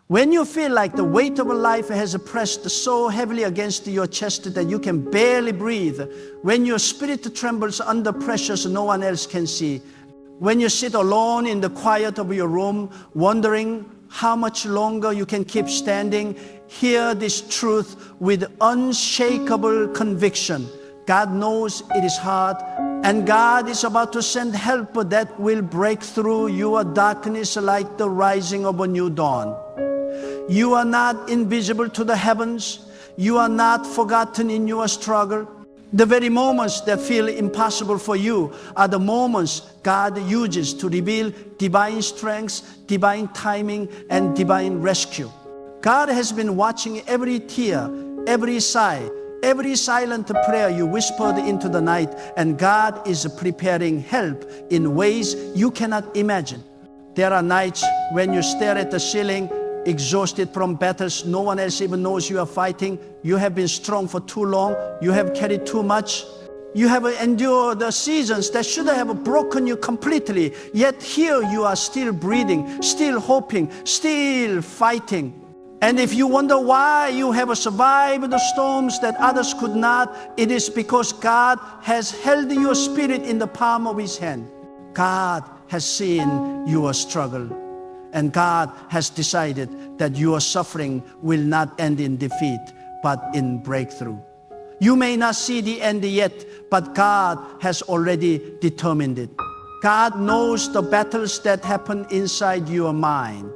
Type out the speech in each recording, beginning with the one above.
When you feel like the weight of life has pressed so heavily against your chest that you can barely breathe, when your spirit trembles under pressures no one else can see, when you sit alone in the quiet of your room, wondering how much longer you can keep standing, hear this truth with unshakable conviction. God knows it is hard, and God is about to send help that will break through your darkness like the rising of a new dawn. You are not invisible to the heavens. You are not forgotten in your struggle. The very moments that feel impossible for you are the moments God uses to reveal divine strength, divine timing, and divine rescue. God has been watching every tear, every sigh, every silent prayer you whispered into the night, and God is preparing help in ways you cannot imagine. There are nights when you stare at the ceiling, exhausted from battles no one else even knows you are fighting. You have been strong for too long. You have carried too much. You have endured the seasons that should have broken you completely. Yet here you are still breathing, still hoping, still fighting. And if you wonder why you have survived the storms that others could not, it is because God has held your spirit in the palm of His hand. God has seen your struggle. And God has decided that your suffering will not end in defeat, but in breakthrough. You may not see the end yet, but God has already determined it. God knows the battles that happen inside your mind,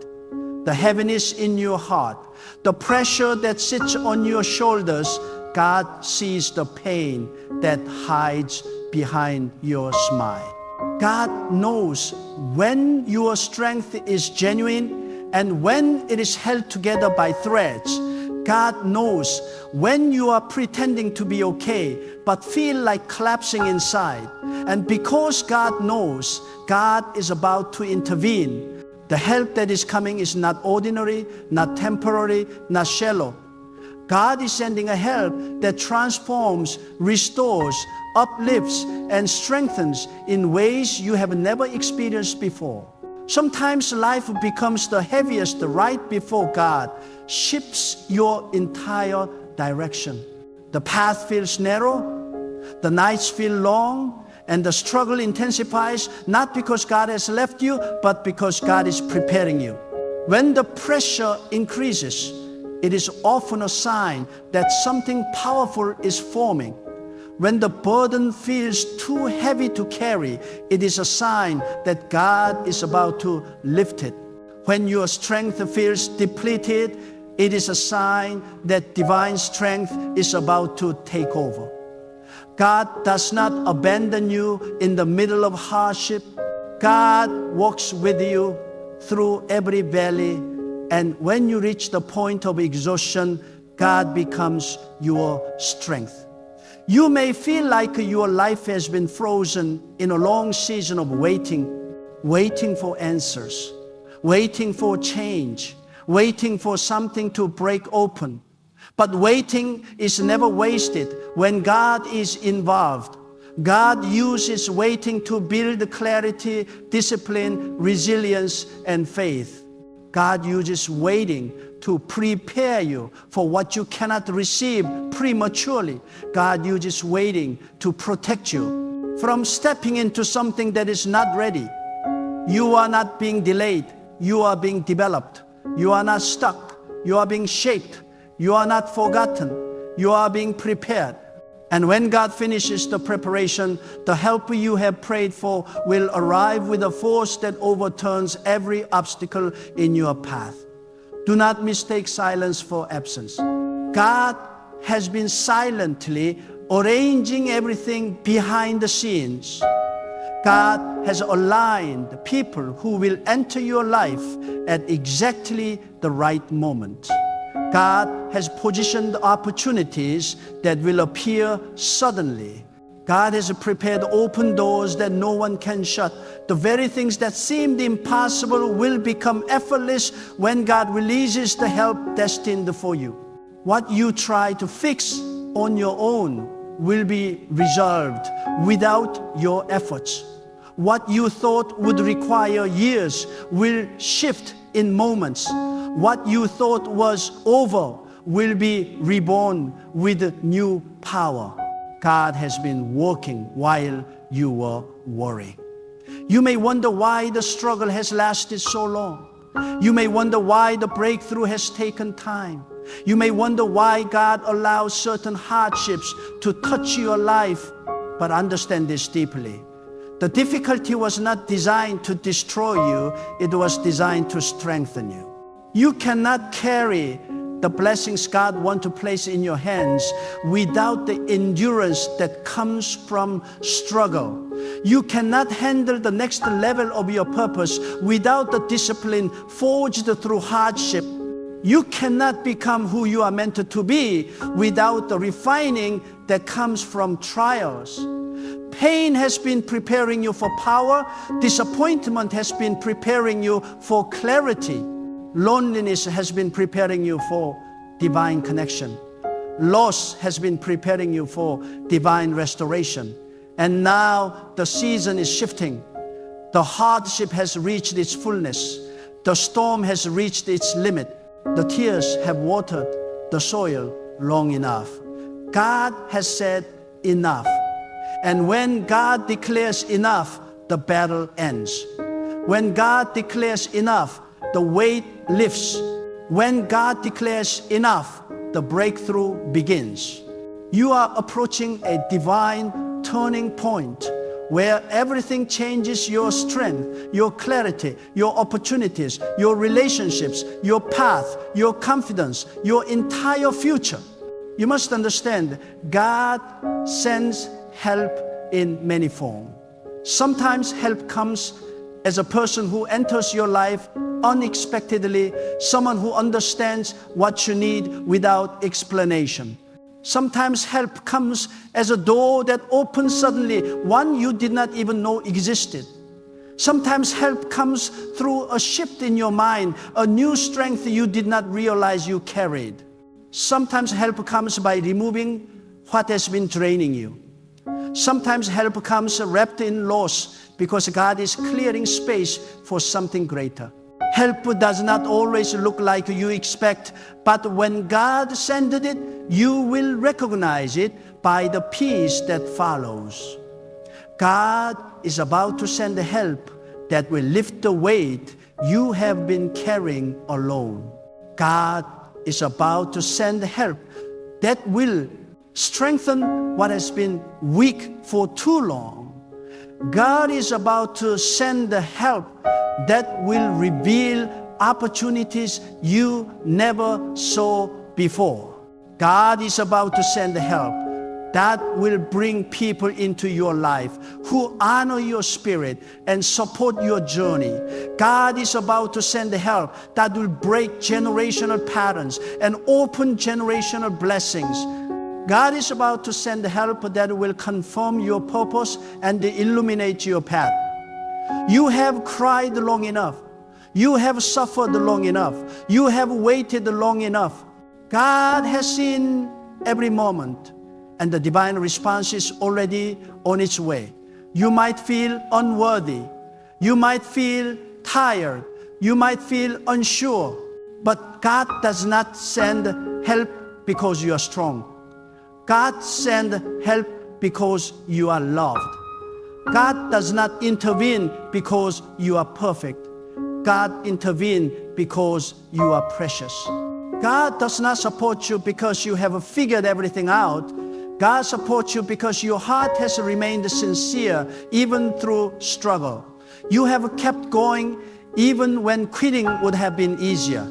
the heaviness in your heart, the pressure that sits on your shoulders. God sees the pain that hides behind your smile. God knows when your strength is genuine and when it is held together by threads. God knows when you are pretending to be okay but feel like collapsing inside. And because God knows, God is about to intervene. The help that is coming is not ordinary, not temporary, not shallow. God is sending a help that transforms, restores, uplifts, and strengthens in ways you have never experienced before. Sometimes life becomes the heaviest right before God shifts your entire direction. The path feels narrow, the nights feel long, and the struggle intensifies, not because God has left you, but because God is preparing you. When the pressure increases, it is often a sign that something powerful is forming. When the burden feels too heavy to carry, it is a sign that God is about to lift it. When your strength feels depleted, it is a sign that divine strength is about to take over. God does not abandon you in the middle of hardship. God walks with you through every valley. And when you reach the point of exhaustion, God becomes your strength. You may feel like your life has been frozen in a long season of waiting for answers, waiting for change, waiting for something to break open. But waiting is never wasted when God is involved. God uses waiting to build clarity, discipline, resilience, and faith. God uses waiting to prepare you for what you cannot receive prematurely. God uses waiting to protect you from stepping into something that is not ready. You are not being delayed. You are being developed. You are not stuck. You are being shaped. You are not forgotten. You are being prepared. And when God finishes the preparation, the help you have prayed for will arrive with a force that overturns every obstacle in your path. Do not mistake silence for absence. God has been silently arranging everything behind the scenes. God has aligned people who will enter your life at exactly the right moment. God has positioned opportunities that will appear suddenly. God has prepared open doors that no one can shut. The very things that seemed impossible will become effortless when God releases the help destined for you. What you try to fix on your own will be resolved without your efforts. What you thought would require years will shift in moments. What you thought was over will be reborn with new power. God has been working while you were worrying. You may wonder why the struggle has lasted so long. You may wonder why the breakthrough has taken time. You may wonder why God allows certain hardships to touch your life. But understand this deeply. The difficulty was not designed to destroy you. It was designed to strengthen you. You cannot carry the blessings God wants to place in your hands without the endurance that comes from struggle. You cannot handle the next level of your purpose without the discipline forged through hardship. You cannot become who you are meant to be without the refining that comes from trials. Pain has been preparing you for power. Disappointment has been preparing you for clarity. Loneliness has been preparing you for divine connection. Loss has been preparing you for divine restoration. And now the season is shifting. The hardship has reached its fullness. The storm has reached its limit. The tears have watered the soil long enough. God has said enough. And when God declares enough, the battle ends. When God declares enough, the weight lifts. When God declares enough, the breakthrough begins. You are approaching a divine turning point where everything changes: your strength, your clarity, your opportunities, your relationships, your path, your confidence, your entire future. You must understand, God sends help in many forms. Sometimes help comes as a person who enters your life unexpectedly, someone who understands what you need without explanation. Sometimes help comes as a door that opens suddenly, one you did not even know existed. Sometimes help comes through a shift in your mind, a new strength you did not realize you carried. Sometimes help comes by removing what has been draining you. Sometimes help comes wrapped in loss because God is clearing space for something greater. Help does not always look like you expect, but when God sends it, you will recognize it by the peace that follows. God is about to send help that will lift the weight you have been carrying alone. God is about to send help that will strengthen what has been weak for too long. God is about to send the help that will reveal opportunities you never saw before. God is about to send help that will bring people into your life who honor your spirit and support your journey. God is about to send help that will break generational patterns and open generational blessings. God is about to send help that will confirm your purpose and illuminate your path. You have cried long enough. You have suffered long enough. You have waited long enough. God has seen every moment, and the divine response is already on its way. You might feel unworthy. You might feel tired. You might feel unsure. But God does not send help because you are strong. God sends help because you are loved. God does not intervene because you are perfect. God intervenes because you are precious. God does not support you because you have figured everything out. God supports you because your heart has remained sincere even through struggle. You have kept going even when quitting would have been easier.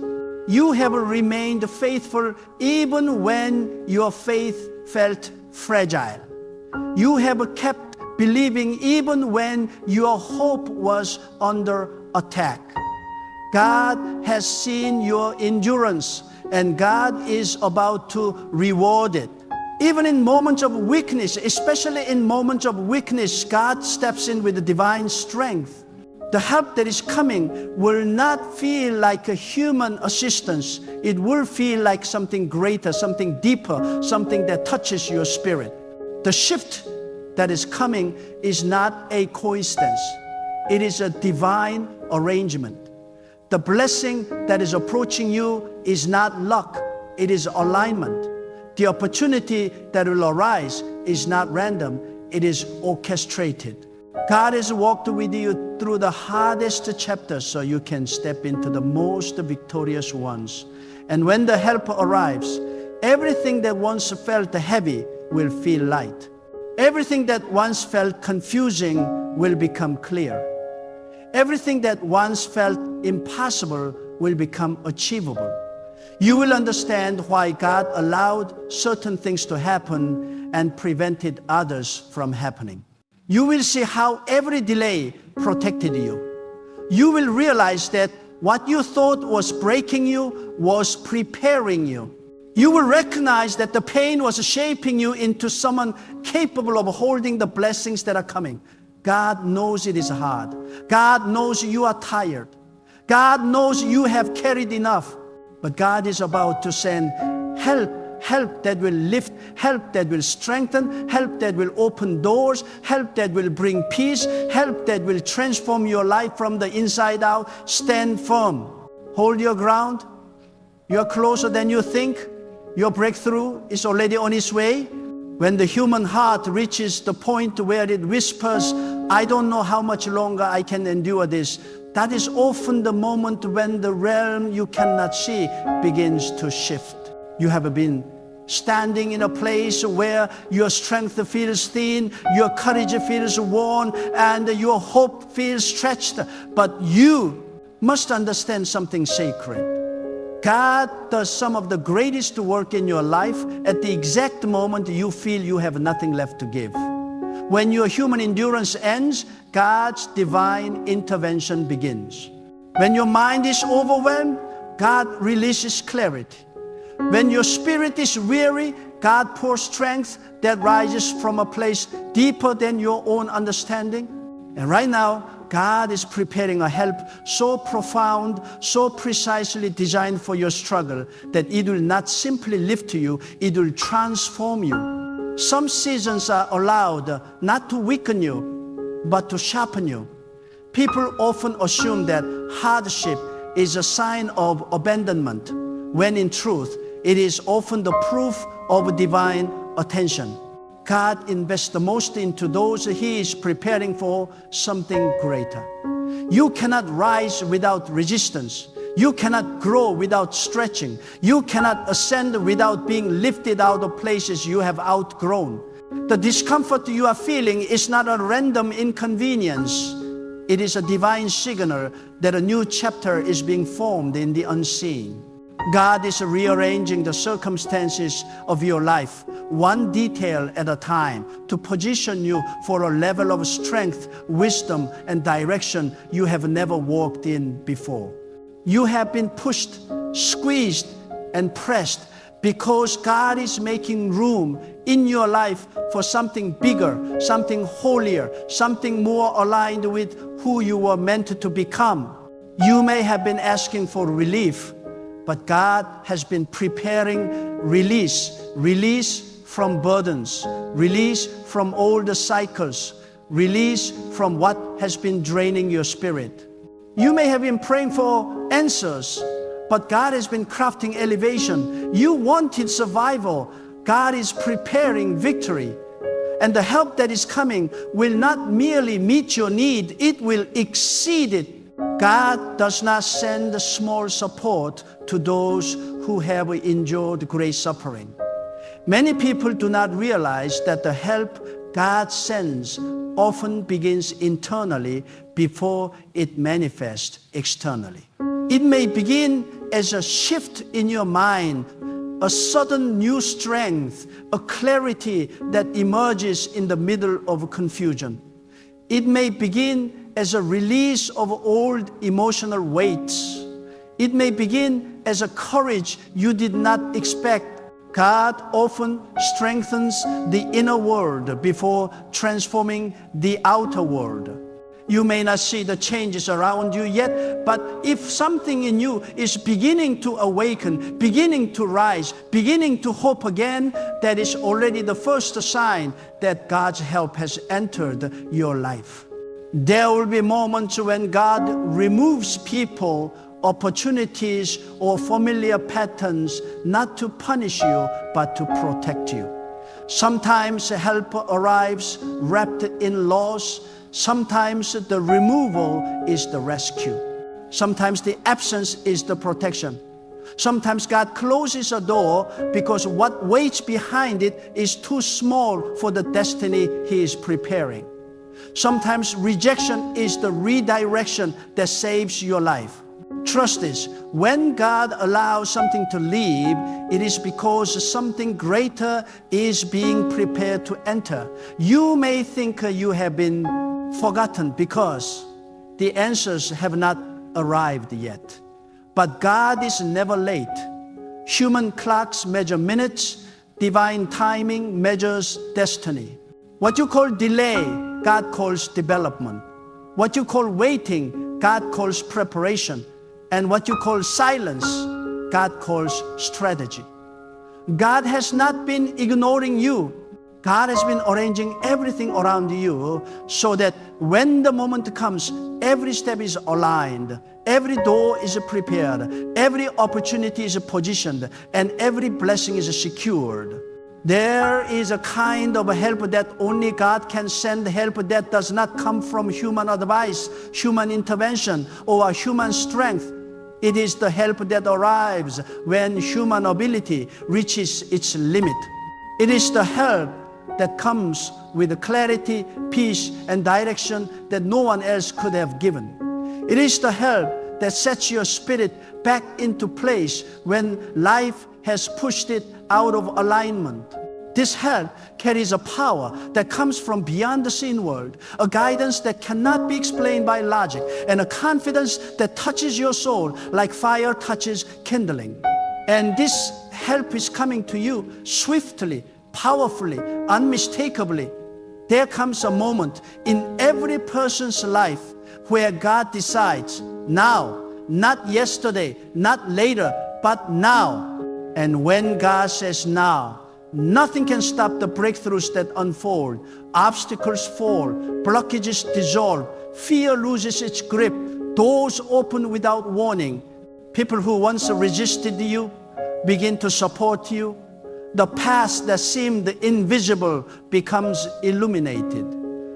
You have remained faithful even when your faith felt fragile. You have kept believing even when your hope was under attack. God has seen your endurance, and God is about to reward it. Even in moments of weakness, especially in moments of weakness, God steps in with divine strength. The help that is coming will not feel like a human assistance. It will feel like something greater, something deeper, something that touches your spirit. The shift that is coming is not a coincidence. It is a divine arrangement. The blessing that is approaching you is not luck, it is alignment. The opportunity that will arise is not random, it is orchestrated. God has walked with you through the hardest chapters so you can step into the most victorious ones. And when the help arrives, everything that once felt heavy will feel light. Everything that once felt confusing will become clear. Everything that once felt impossible will become achievable. You will understand why God allowed certain things to happen and prevented others from happening. You will see how every delay protected you. You will realize that what you thought was breaking you was preparing you. You will recognize that the pain was shaping you into someone capable of holding the blessings that are coming. God knows it is hard. God knows you are tired. God knows you have carried enough. But God is about to send help that will lift, help that will strengthen, help that will open doors, help that will bring peace, help that will transform your life from the inside out. Stand firm. Hold your ground. You're closer than you think. Your breakthrough is already on its way. When the human heart reaches the point where it whispers, I don't know how much longer I can endure this, that is often the moment when the realm you cannot see begins to shift. You have been standing in a place where your strength feels thin, your courage feels worn, and your hope feels stretched. But you must understand something sacred. God does some of the greatest work in your life at the exact moment you feel you have nothing left to give. When your human endurance ends, God's divine intervention begins. When your mind is overwhelmed, God releases clarity. When your spirit is weary, God pours strength that rises from a place deeper than your own understanding. And right now, God is preparing a help so profound, so precisely designed for your struggle that it will not simply lift you, it will transform you. Some seasons are allowed not to weaken you, but to sharpen you. People often assume that hardship is a sign of abandonment, when in truth, it is often the proof of divine attention. God invests the most into those He is preparing for something greater. You cannot rise without resistance. You cannot grow without stretching. You cannot ascend without being lifted out of places you have outgrown. The discomfort you are feeling is not a random inconvenience. It is a divine signal that a new chapter is being formed in the unseen. God is rearranging the circumstances of your life, one detail at a time, to position you for a level of strength, wisdom, and direction you have never walked in before. You have been pushed, squeezed, and pressed because God is making room in your life for something bigger, something holier, something more aligned with who you were meant to become. You may have been asking for relief, but God has been preparing release from burdens, release from old cycles, release from what has been draining your spirit. You may have been praying for answers, but God has been crafting elevation. You wanted survival. God is preparing victory. And the help that is coming will not merely meet your need, it will exceed it. God does not send small support to those who have endured great suffering. Many people do not realize that the help God sends often begins internally before it manifests externally. It may begin as a shift in your mind, a sudden new strength, a clarity that emerges in the middle of confusion. It may begin as a release of old emotional weights. It may begin as a courage you did not expect. God often strengthens the inner world before transforming the outer world. You may not see the changes around you yet, but if something in you is beginning to awaken, beginning to rise, beginning to hope again, that is already the first sign that God's help has entered your life. There will be moments when God removes people, opportunities, or familiar patterns, not to punish you, but to protect you. Sometimes help arrives wrapped in loss. Sometimes the removal is the rescue. Sometimes the absence is the protection. Sometimes God closes a door because what waits behind it is too small for the destiny He is preparing. Sometimes rejection is the redirection that saves your life. Trust this, when God allows something to leave, it is because something greater is being prepared to enter. You may think you have been forgotten because the answers have not arrived yet. But God is never late. Human clocks measure minutes, divine timing measures destiny. What you call delay, God calls development. What you call waiting, God calls preparation. And what you call silence, God calls strategy. God has not been ignoring you. God has been arranging everything around you so that when the moment comes, every step is aligned, every door is prepared, every opportunity is positioned, and every blessing is secured. There is a kind of help that only God can send, help that does not come from human advice, human intervention, or human strength. It is the help that arrives when human ability reaches its limit. It is the help that comes with clarity, peace, and direction that no one else could have given. It is the help that sets your spirit back into place when life has pushed it out of alignment. This help carries a power that comes from beyond the seen world, a guidance that cannot be explained by logic, and a confidence that touches your soul like fire touches kindling. And this help is coming to you swiftly, powerfully, unmistakably. There comes a moment in every person's life where God decides, now, not yesterday, not later, but now. And when God says now, nothing can stop the breakthroughs that unfold. Obstacles fall, blockages dissolve, fear loses its grip, doors open without warning. People who once resisted you begin to support you. The past that seemed invisible becomes illuminated.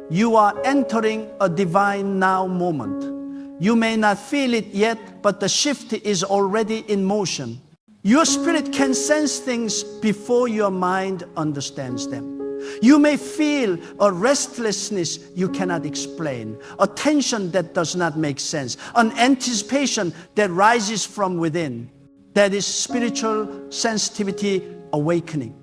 You are entering a divine now moment. You may not feel it yet, but the shift is already in motion. Your spirit can sense things before your mind understands them. You may feel a restlessness you cannot explain, a tension that does not make sense, an anticipation that rises from within. That is spiritual sensitivity awakening.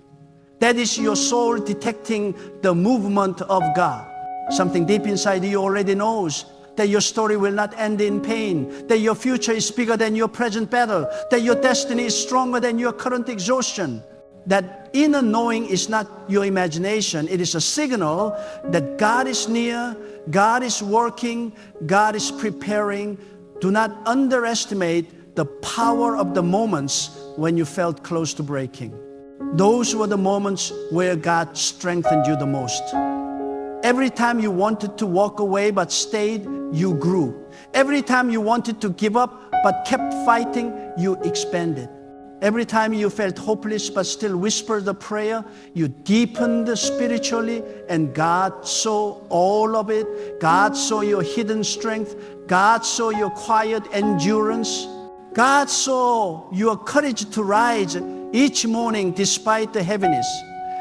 That is your soul detecting the movement of God. Something deep inside you already knows that your story will not end in pain, that your future is bigger than your present battle, that your destiny is stronger than your current exhaustion. That inner knowing is not your imagination. It is a signal that God is near, God is working, God is preparing. Do not underestimate the power of the moments when you felt close to breaking. Those were the moments where God strengthened you the most. Every time you wanted to walk away but stayed, you grew. Every time you wanted to give up but kept fighting, you expanded. Every time you felt hopeless but still whispered a prayer, you deepened spiritually, and God saw all of it. God saw your hidden strength. God saw your quiet endurance. God saw your courage to rise each morning despite the heaviness.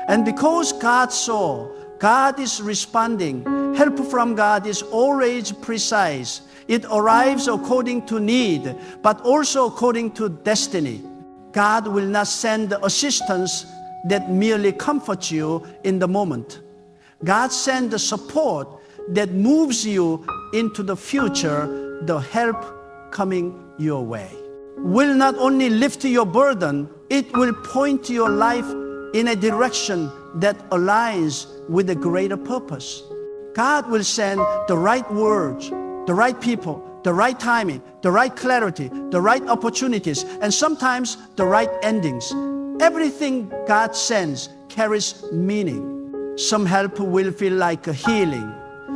And because God saw, God is responding. Help from God is always precise. It arrives according to need, but also according to destiny. God will not send assistance that merely comforts you in the moment. God sends the support that moves you into the future, the help coming your way. Will not only lift your burden, it will point your life in a direction that aligns with a greater purpose. God will send the right words, the right people, the right timing, the right clarity, the right opportunities, and sometimes the right endings. Everything God sends carries meaning. Some help will feel like a healing.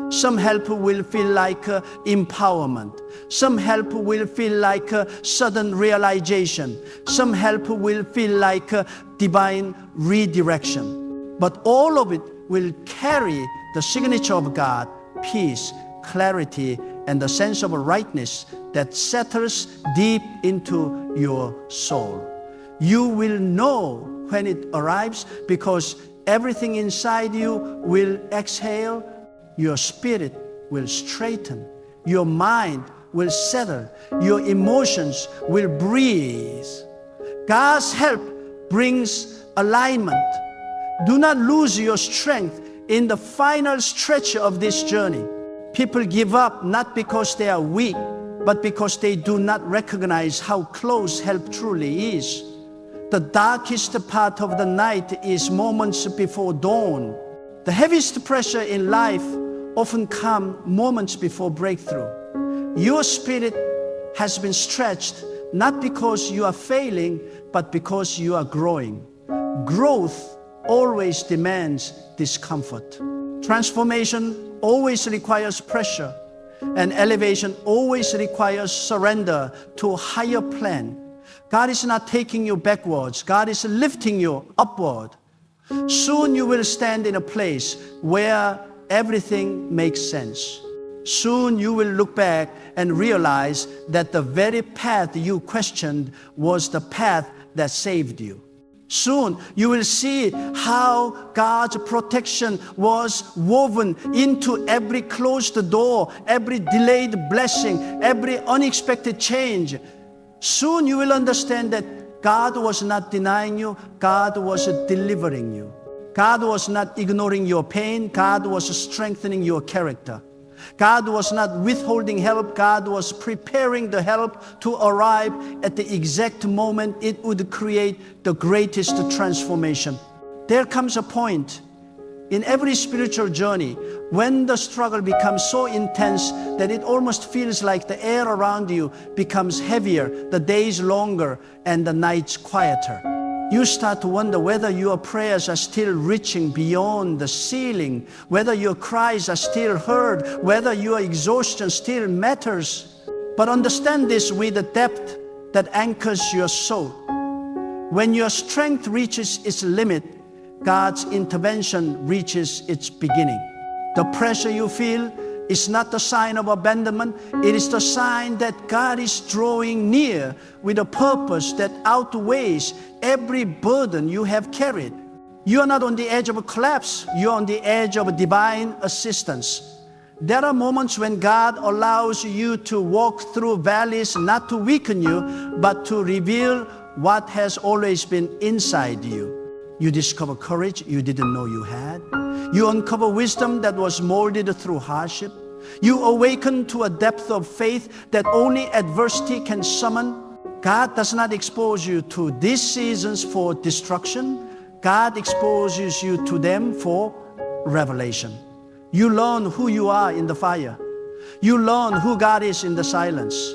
Some help will feel like empowerment. Some help will feel like sudden realization. Some help will feel like divine redirection. But all of it will carry the signature of God, peace, clarity, and the sense of rightness that settles deep into your soul. You will know when it arrives because everything inside you will exhale, your spirit will straighten, your mind will settle, your emotions will breathe. God's help brings alignment. Do not lose your strength in the final stretch of this journey. People give up not because they are weak, but because they do not recognize how close help truly is. The darkest part of the night is moments before dawn. The heaviest pressure in life often comes moments before breakthrough. Your spirit has been stretched not because you are failing, but because you are growing. Growth always demands discomfort. Transformation always requires pressure, and elevation always requires surrender to a higher plan. God is not taking you backwards. God is lifting you upward. Soon you will stand in a place where everything makes sense. Soon you will look back and realize that the very path you questioned was the path that saved you. Soon you will see how God's protection was woven into every closed door, every delayed blessing, every unexpected change. Soon you will understand that God was not denying you, God was delivering you. God was not ignoring your pain, God was strengthening your character. God was not withholding help, God was preparing the help to arrive at the exact moment it would create the greatest transformation. There comes a point in every spiritual journey when the struggle becomes so intense that it almost feels like the air around you becomes heavier, the days longer, and the nights quieter. You start to wonder whether your prayers are still reaching beyond the ceiling, whether your cries are still heard, whether your exhaustion still matters. But understand this with a depth that anchors your soul. When your strength reaches its limit, God's intervention reaches its beginning. The pressure you feel is not the sign of abandonment. It is the sign that God is drawing near with a purpose that outweighs every burden you have carried. You are not on the edge of a collapse. You are on the edge of a divine assistance. There are moments when God allows you to walk through valleys not to weaken you, but to reveal what has always been inside you. You discover courage you didn't know you had. You uncover wisdom that was molded through hardship. You awaken to a depth of faith that only adversity can summon. God does not expose you to these seasons for destruction. God exposes you to them for revelation. You learn who you are in the fire. You learn who God is in the silence.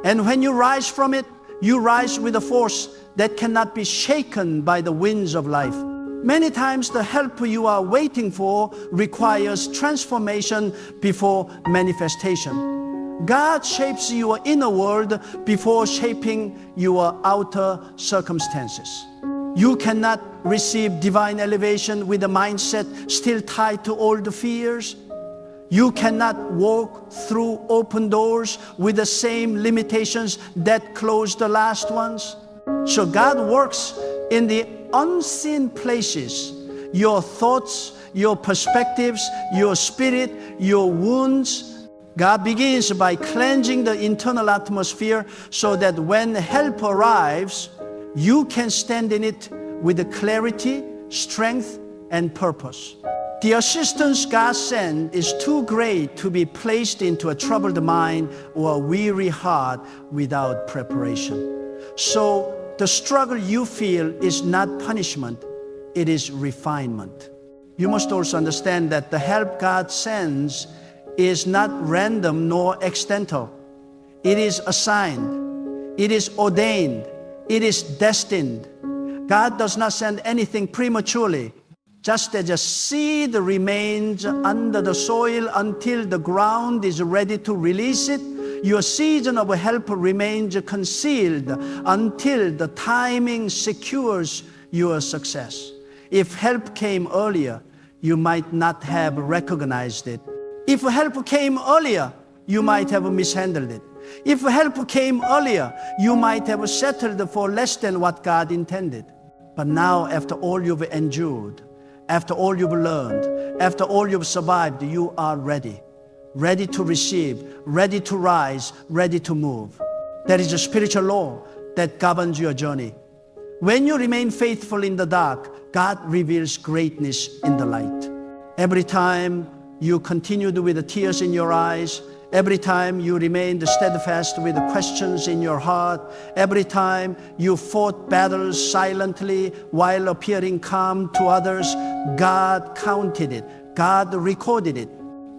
And when you rise from it, you rise with a force that cannot be shaken by the winds of life. Many times the help you are waiting for requires transformation before manifestation. God shapes your inner world before shaping your outer circumstances. You cannot receive divine elevation with a mindset still tied to old fears. You cannot walk through open doors with the same limitations that closed the last ones. So God works in the unseen places, your thoughts, your perspectives, your spirit, your wounds. God begins by cleansing the internal atmosphere so that when help arrives, you can stand in it with clarity, strength, and purpose. The assistance God sends is too great to be placed into a troubled mind or a weary heart without preparation. So the struggle you feel is not punishment, it is refinement. You must also understand that the help God sends is not random nor accidental. It is assigned. It is ordained. It is destined. God does not send anything prematurely. Just as a seed remains under the soil until the ground is ready to release it, your season of help remains concealed until the timing secures your success. If help came earlier, you might not have recognized it. If help came earlier, you might have mishandled it. If help came earlier, you might have settled for less than what God intended. But now, after all you've endured, after all you've learned, after all you've survived, you are ready. Ready to receive, ready to rise, ready to move. There is a spiritual law that governs your journey. When you remain faithful in the dark, God reveals greatness in the light. Every time you continued with the tears in your eyes, every time you remained steadfast with the questions in your heart, every time you fought battles silently while appearing calm to others, God counted it. God recorded it.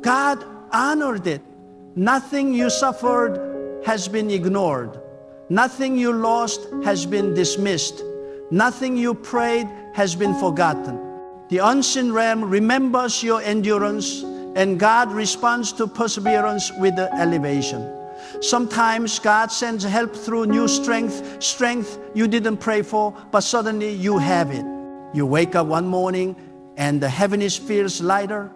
God honored it. Nothing you suffered has been ignored. Nothing you lost has been dismissed. Nothing you prayed has been forgotten. The unseen realm remembers your endurance, and God responds to perseverance with elevation. Sometimes God sends help through new strength you didn't pray for, but suddenly you have it. You wake up one morning and the heaviness feels lighter.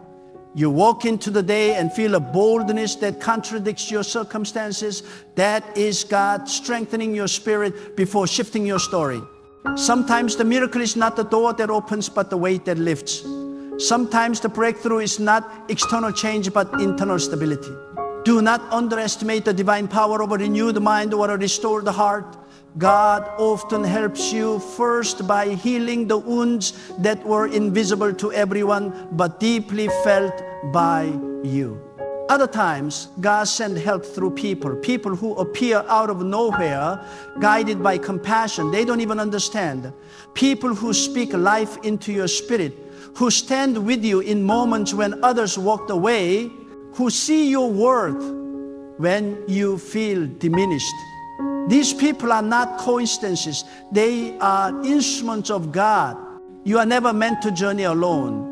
You walk into the day and feel a boldness that contradicts your circumstances. That is God strengthening your spirit before shifting your story. Sometimes the miracle is not the door that opens, but the weight that lifts. Sometimes the breakthrough is not external change, but internal stability. Do not underestimate the divine power of a renewed mind or a restored heart. God often helps you first by healing the wounds that were invisible to everyone, but deeply felt by you. Other times, God sends help through people who appear out of nowhere, guided by compassion. They don't even understand. People who speak life into your spirit, who stand with you in moments when others walked away, who see your worth when you feel diminished. These people are not coincidences. They are instruments of God. You are never meant to journey alone.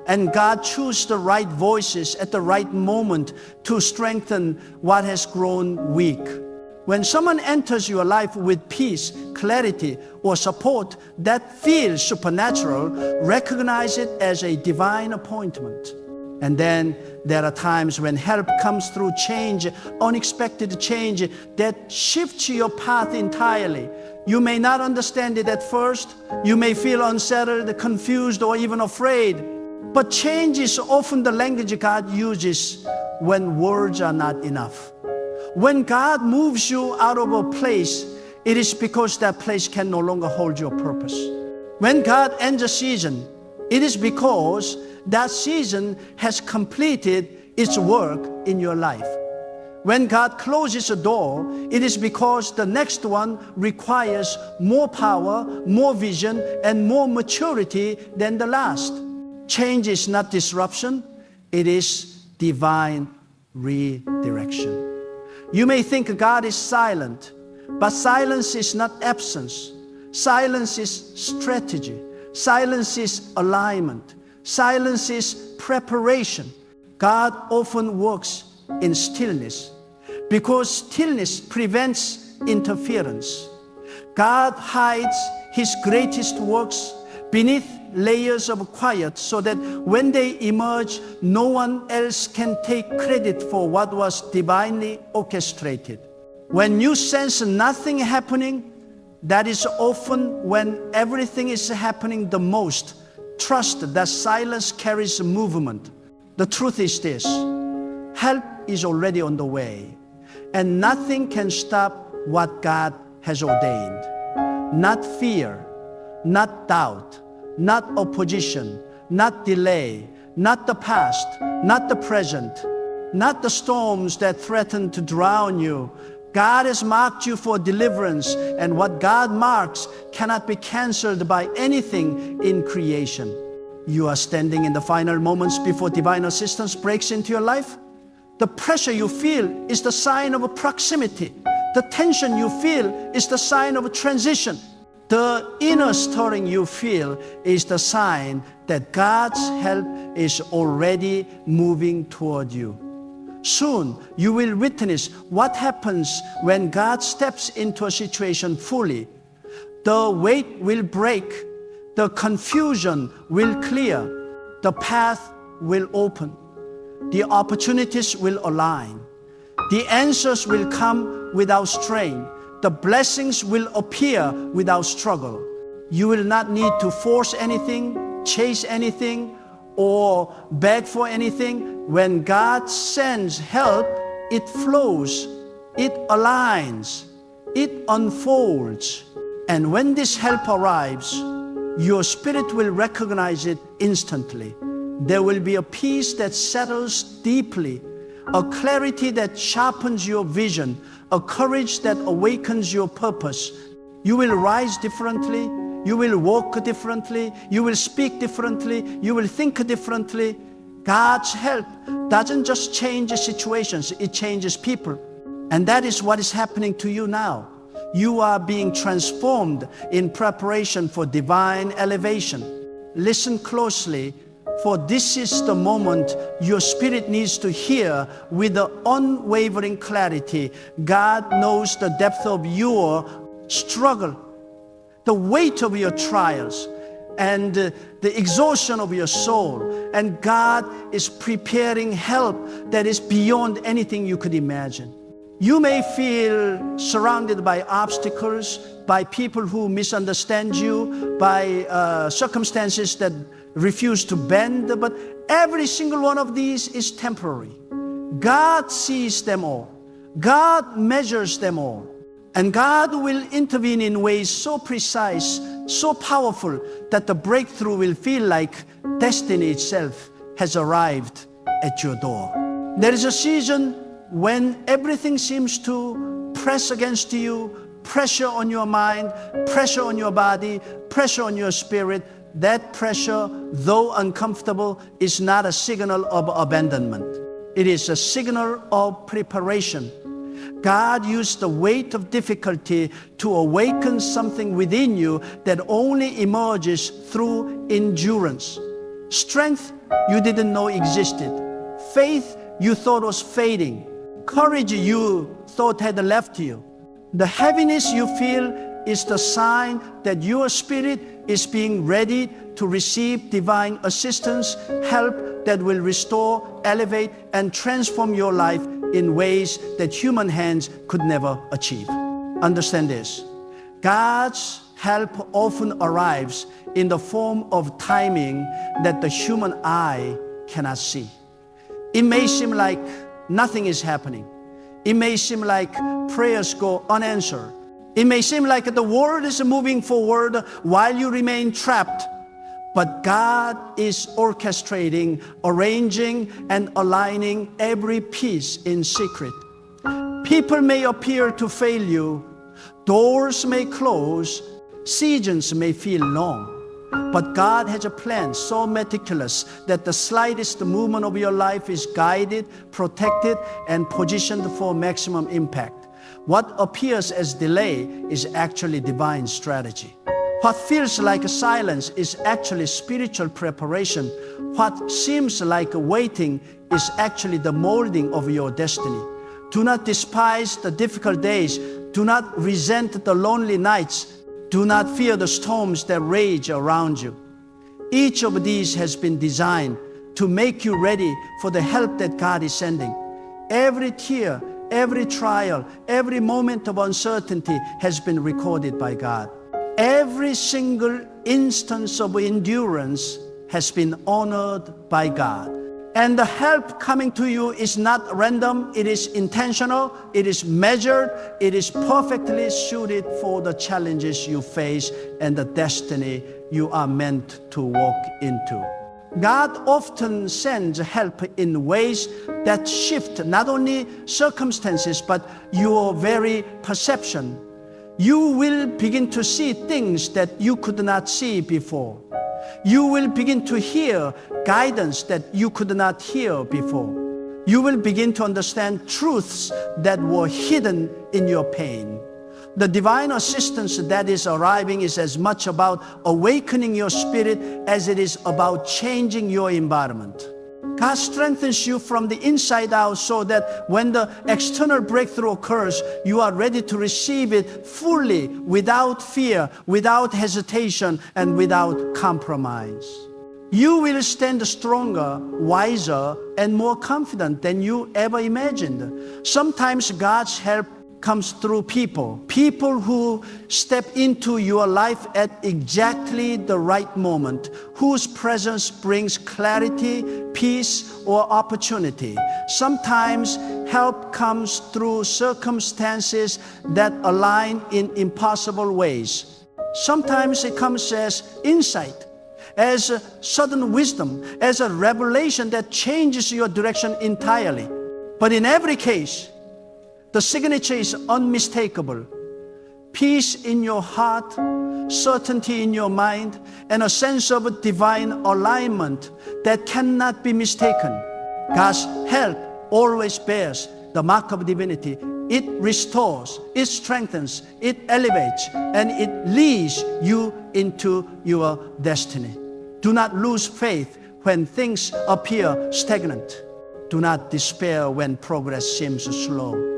And God chooses the right voices at the right moment to strengthen what has grown weak. When someone enters your life with peace, clarity, or support that feels supernatural, recognize it as a divine appointment. And then there are times when help comes through change, unexpected change that shifts your path entirely. You may not understand it at first. You may feel unsettled, confused, or even afraid. But change is often the language God uses when words are not enough. When God moves you out of a place, it is because that place can no longer hold your purpose. When God ends a season, it is because that season has completed its work in your life. When God closes a door, it is because the next one requires more power, more vision, and more maturity than the last. Change is not disruption, it is divine redirection. You may think God is silent, but silence is not absence. Silence is strategy. Silence is alignment. Silence is preparation. God often works in stillness because stillness prevents interference. God hides His greatest works beneath layers of quiet so that when they emerge, no one else can take credit for what was divinely orchestrated. When you sense nothing happening, that is often when everything is happening the most. Trust that silence carries movement. The truth is this: help is already on the way, and nothing can stop what God has ordained. Not fear, not doubt, not opposition, not delay, not the past, not the present, not the storms that threaten to drown you. God has marked you for deliverance, and what God marks cannot be canceled by anything in creation. You are standing in the final moments before divine assistance breaks into your life. The pressure you feel is the sign of a proximity. The tension you feel is the sign of a transition. The inner stirring you feel is the sign that God's help is already moving toward you. Soon, you will witness what happens when God steps into a situation fully. The weight will break, the confusion will clear, the path will open, the opportunities will align, the answers will come without strain, the blessings will appear without struggle. You will not need to force anything, chase anything, or beg for anything. When God sends help, it flows, it aligns, it unfolds. And when this help arrives, your spirit will recognize it instantly. There will be a peace that settles deeply, a clarity that sharpens your vision, a courage that awakens your purpose. You will rise differently, you will walk differently, you will speak differently, you will think differently. God's help doesn't just change situations, it changes people. And that is what is happening to you now. You are being transformed in preparation for divine elevation. Listen closely, for this is the moment your spirit needs to hear with the unwavering clarity. God knows the depth of your struggle, the weight of your trials, and the exhaustion of your soul. And God is preparing help that is beyond anything you could imagine. You may feel surrounded by obstacles, by people who misunderstand you, by circumstances that refuse to bend, but every single one of these is temporary. God sees them all. God measures them all. And God will intervene in ways so precise, so powerful, that the breakthrough will feel like destiny itself has arrived at your door. There is a season when everything seems to press against you, pressure on your mind, pressure on your body, pressure on your spirit. That pressure, though uncomfortable, is not a signal of abandonment. It is a signal of preparation. God used the weight of difficulty to awaken something within you that only emerges through endurance. Strength you didn't know existed. Faith you thought was fading. Courage you thought had left you. The heaviness you feel is the sign that your spirit is being ready to receive divine assistance, help that will restore, elevate, and transform your life in ways that human hands could never achieve. Understand this. God's help often arrives in the form of timing that the human eye cannot see. It may seem like nothing is happening. It may seem like prayers go unanswered. It may seem like the world is moving forward while you remain trapped. But God is orchestrating, arranging, and aligning every piece in secret. People may appear to fail you. Doors may close. Seasons may feel long. But God has a plan so meticulous that the slightest movement of your life is guided, protected, and positioned for maximum impact. What appears as delay is actually divine strategy. What feels like a silence is actually spiritual preparation. What seems like waiting is actually the molding of your destiny. Do not despise the difficult days. Do not resent the lonely nights. Do not fear the storms that rage around you. Each of these has been designed to make you ready for the help that God is sending. Every tear, every trial, every moment of uncertainty has been recorded by God. Every single instance of endurance has been honored by God. And the help coming to you is not random, it is intentional, it is measured, it is perfectly suited for the challenges you face and the destiny you are meant to walk into. God often sends help in ways that shift not only circumstances but your very perception. You will begin to see things that you could not see before. You will begin to hear guidance that you could not hear before. You will begin to understand truths that were hidden in your pain. The divine assistance that is arriving is as much about awakening your spirit as it is about changing your environment. God strengthens you from the inside out so that when the external breakthrough occurs, you are ready to receive it fully, without fear, without hesitation, and without compromise. You will stand stronger, wiser, and more confident than you ever imagined. Sometimes God's help comes through people who step into your life at exactly the right moment, whose presence brings clarity, peace, or opportunity. Sometimes help comes through circumstances that align in impossible ways. Sometimes it comes as insight, as a sudden wisdom, as a revelation that changes your direction entirely. But in every case, the signature is unmistakable. Peace in your heart, certainty in your mind, and a sense of divine alignment that cannot be mistaken. God's help always bears the mark of divinity. It restores, it strengthens, it elevates, and it leads you into your destiny. Do not lose faith when things appear stagnant. Do not despair when progress seems slow.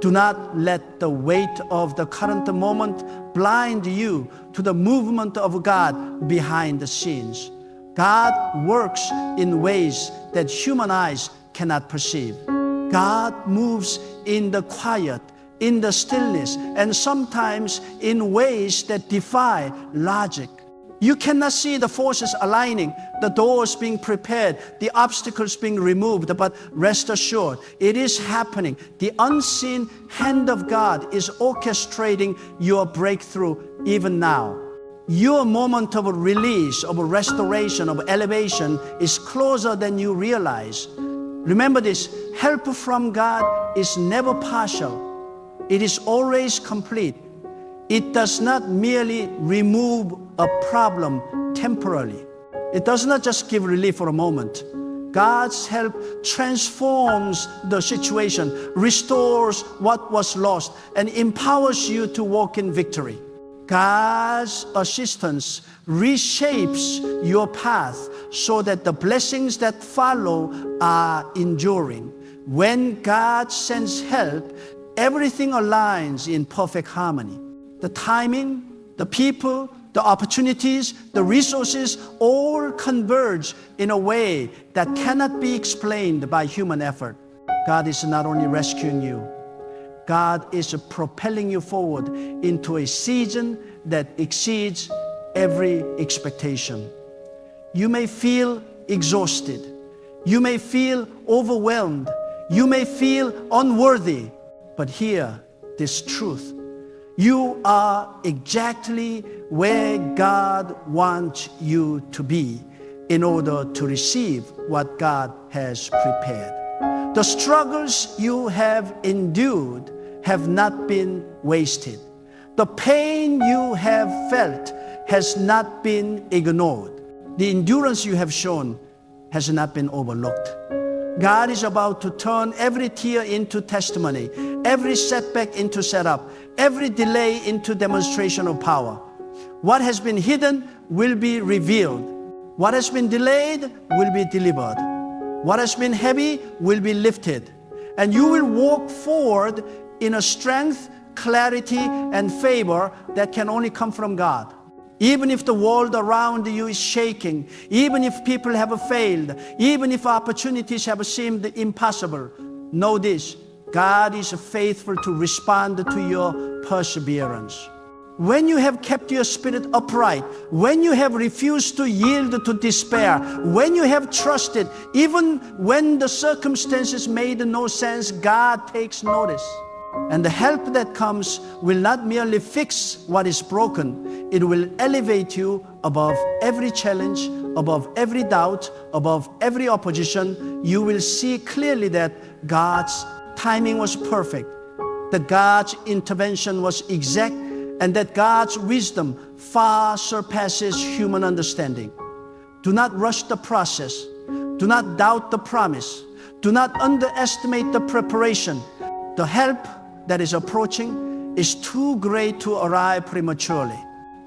Do not let the weight of the current moment blind you to the movement of God behind the scenes. God works in ways that human eyes cannot perceive. God moves in the quiet, in the stillness, and sometimes in ways that defy logic. You cannot see the forces aligning, the doors being prepared, the obstacles being removed, but rest assured, it is happening. The unseen hand of God is orchestrating your breakthrough even now. Your moment of release, of restoration, of elevation is closer than you realize. Remember this, help from God is never partial. It is always complete. It does not merely remove a problem temporarily. It does not just give relief for a moment. God's help transforms the situation, restores what was lost, and empowers you to walk in victory. God's assistance reshapes your path so that the blessings that follow are enduring. When God sends help, everything aligns in perfect harmony. The timing, the people, the opportunities, the resources all converge in a way that cannot be explained by human effort. God is not only rescuing you, God is propelling you forward into a season that exceeds every expectation. You may feel exhausted. You may feel overwhelmed. You may feel unworthy. But hear this truth. You are exactly where God wants you to be in order to receive what God has prepared. The struggles you have endured have not been wasted. The pain you have felt has not been ignored. The endurance you have shown has not been overlooked. God is about to turn every tear into testimony, every setback into setup, every delay into demonstration of power. What has been hidden will be revealed. What has been delayed will be delivered. What has been heavy will be lifted. And you will walk forward in a strength, clarity, and favor that can only come from God. Even if the world around you is shaking, even if people have failed, even if opportunities have seemed impossible, know this, God is faithful to respond to your perseverance. When you have kept your spirit upright, when you have refused to yield to despair, when you have trusted, even when the circumstances made no sense, God takes notice. And the help that comes will not merely fix what is broken, it will elevate you above every challenge, above every doubt, above every opposition. You will see clearly that God's timing was perfect, that God's intervention was exact, and that God's wisdom far surpasses human understanding. Do not rush the process. Do not doubt the promise. Do not underestimate the preparation. The help that is approaching is too great to arrive prematurely.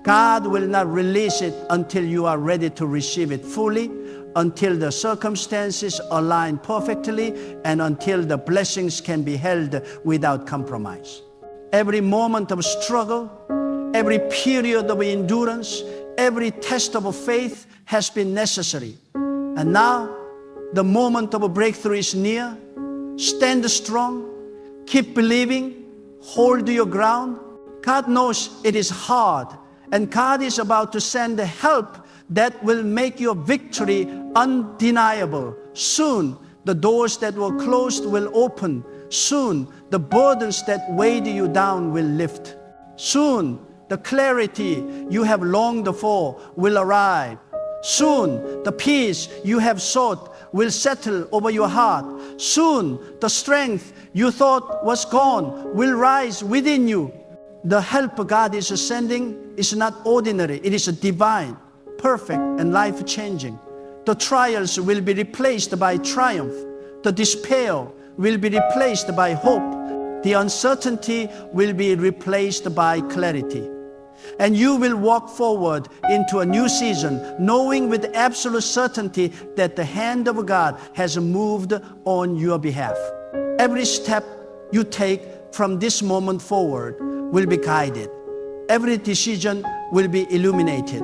God will not release it until you are ready to receive it fully, until the circumstances align perfectly, and until the blessings can be held without compromise. Every moment of struggle, every period of endurance, every test of faith has been necessary. And now, the moment of a breakthrough is near. Stand strong, keep believing, hold your ground. God knows it is hard, and God is about to send the help that will make your victory undeniable. Soon, the doors that were closed will open. Soon, the burdens that weighed you down will lift. Soon, the clarity you have longed for will arrive. Soon, the peace you have sought will settle over your heart. Soon, the strength you thought was gone will rise within you. The help God is sending is not ordinary. It is divine, perfect, and life-changing. The trials will be replaced by triumph. The despair will be replaced by hope. The uncertainty will be replaced by clarity. And you will walk forward into a new season, knowing with absolute certainty that the hand of God has moved on your behalf. Every step you take from this moment forward will be guided. Every decision will be illuminated.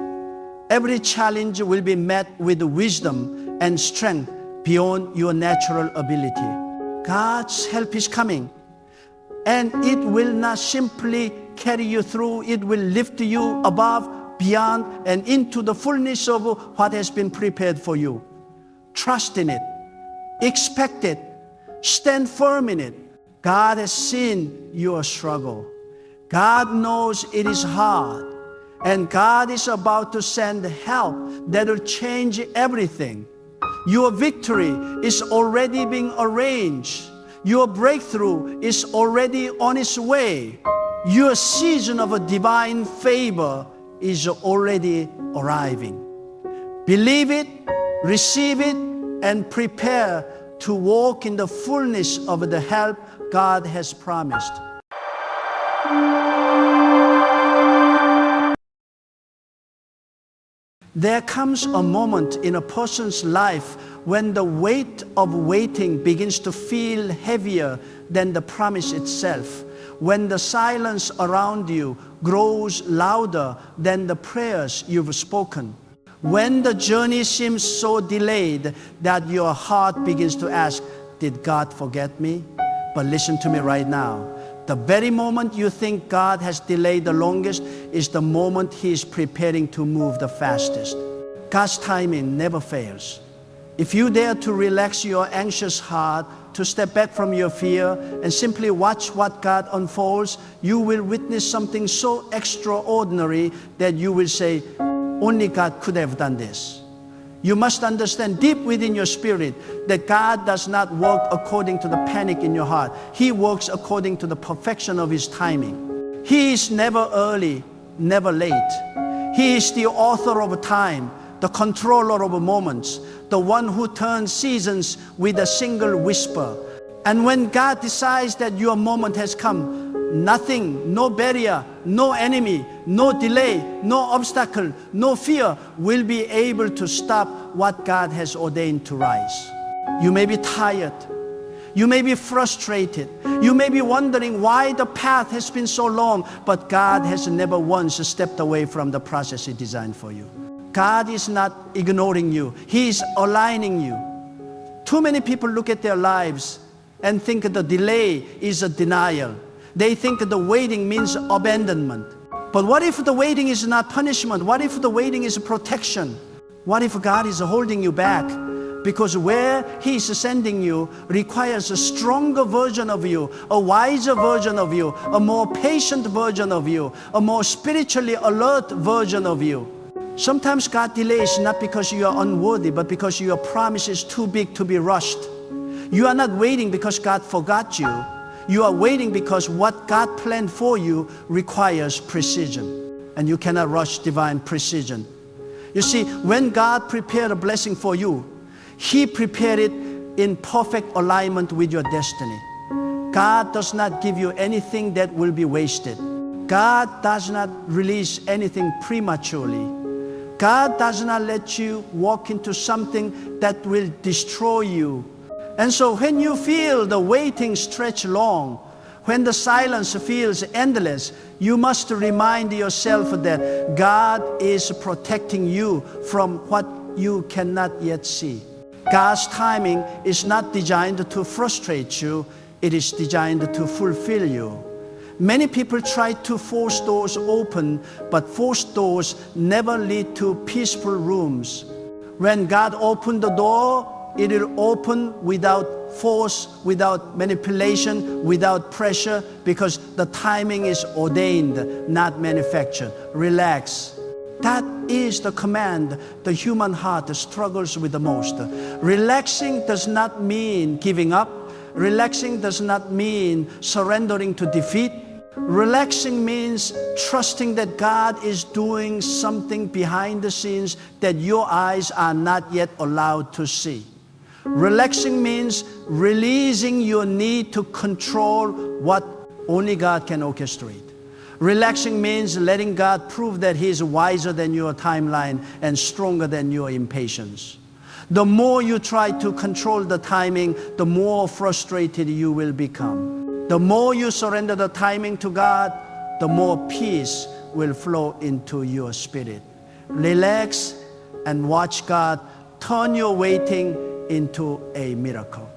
Every challenge will be met with wisdom and strength beyond your natural ability. God's help is coming, and it will not simply carry you through. It will lift you above, beyond, and into the fullness of what has been prepared for you. Trust in it. Expect it. Stand firm in it. God has seen your struggle. God knows it is hard. And God is about to send help that will change everything. Your victory is already being arranged. Your breakthrough is already on its way. Your season of a divine favor is already arriving. Believe it, receive it, and prepare to walk in the fullness of the help God has promised. There comes a moment in a person's life when the weight of waiting begins to feel heavier than the promise itself, when the silence around you grows louder than the prayers you've spoken, when the journey seems so delayed that your heart begins to ask, did God forget me? But listen to me right now. The very moment you think God has delayed the longest is the moment He is preparing to move the fastest. God's timing never fails. If you dare to relax your anxious heart, to step back from your fear and simply watch what God unfolds, you will witness something so extraordinary that you will say, only God could have done this. You must understand deep within your spirit that God does not work according to the panic in your heart. He works according to the perfection of His timing. He is never early, never late. He is the author of time, the controller of moments, the one who turns seasons with a single whisper. And when God decides that your moment has come, nothing, no barrier, no enemy, no delay, no obstacle, no fear will be able to stop what God has ordained to rise. You may be tired. You may be frustrated. You may be wondering why the path has been so long, but God has never once stepped away from the process He designed for you. God is not ignoring you. He is aligning you. Too many people look at their lives and think the delay is a denial. They think the waiting means abandonment. But what if the waiting is not punishment? What if the waiting is protection? What if God is holding you back? Because where He is sending you requires a stronger version of you, a wiser version of you, a more patient version of you, a more spiritually alert version of you. Sometimes God delays not because you are unworthy, but because your promise is too big to be rushed. You are not waiting because God forgot you. You are waiting because what God planned for you requires precision. And you cannot rush divine precision. You see, when God prepared a blessing for you, He prepared it in perfect alignment with your destiny. God does not give you anything that will be wasted. God does not release anything prematurely. God does not let you walk into something that will destroy you. And so when you feel the waiting stretch long, when the silence feels endless, you must remind yourself that God is protecting you from what you cannot yet see. God's timing is not designed to frustrate you. It is designed to fulfill you. Many people try to force doors open, but forced doors never lead to peaceful rooms. When God opened the door, it will open without force, without manipulation, without pressure, because the timing is ordained, not manufactured. Relax. That is the command the human heart struggles with the most. Relaxing does not mean giving up. Relaxing does not mean surrendering to defeat. Relaxing means trusting that God is doing something behind the scenes that your eyes are not yet allowed to see. Relaxing means releasing your need to control what only God can orchestrate. Relaxing means letting God prove that He is wiser than your timeline and stronger than your impatience. The more you try to control the timing, the more frustrated you will become. The more you surrender the timing to God, the more peace will flow into your spirit. Relax and watch God turn your waiting into a miracle.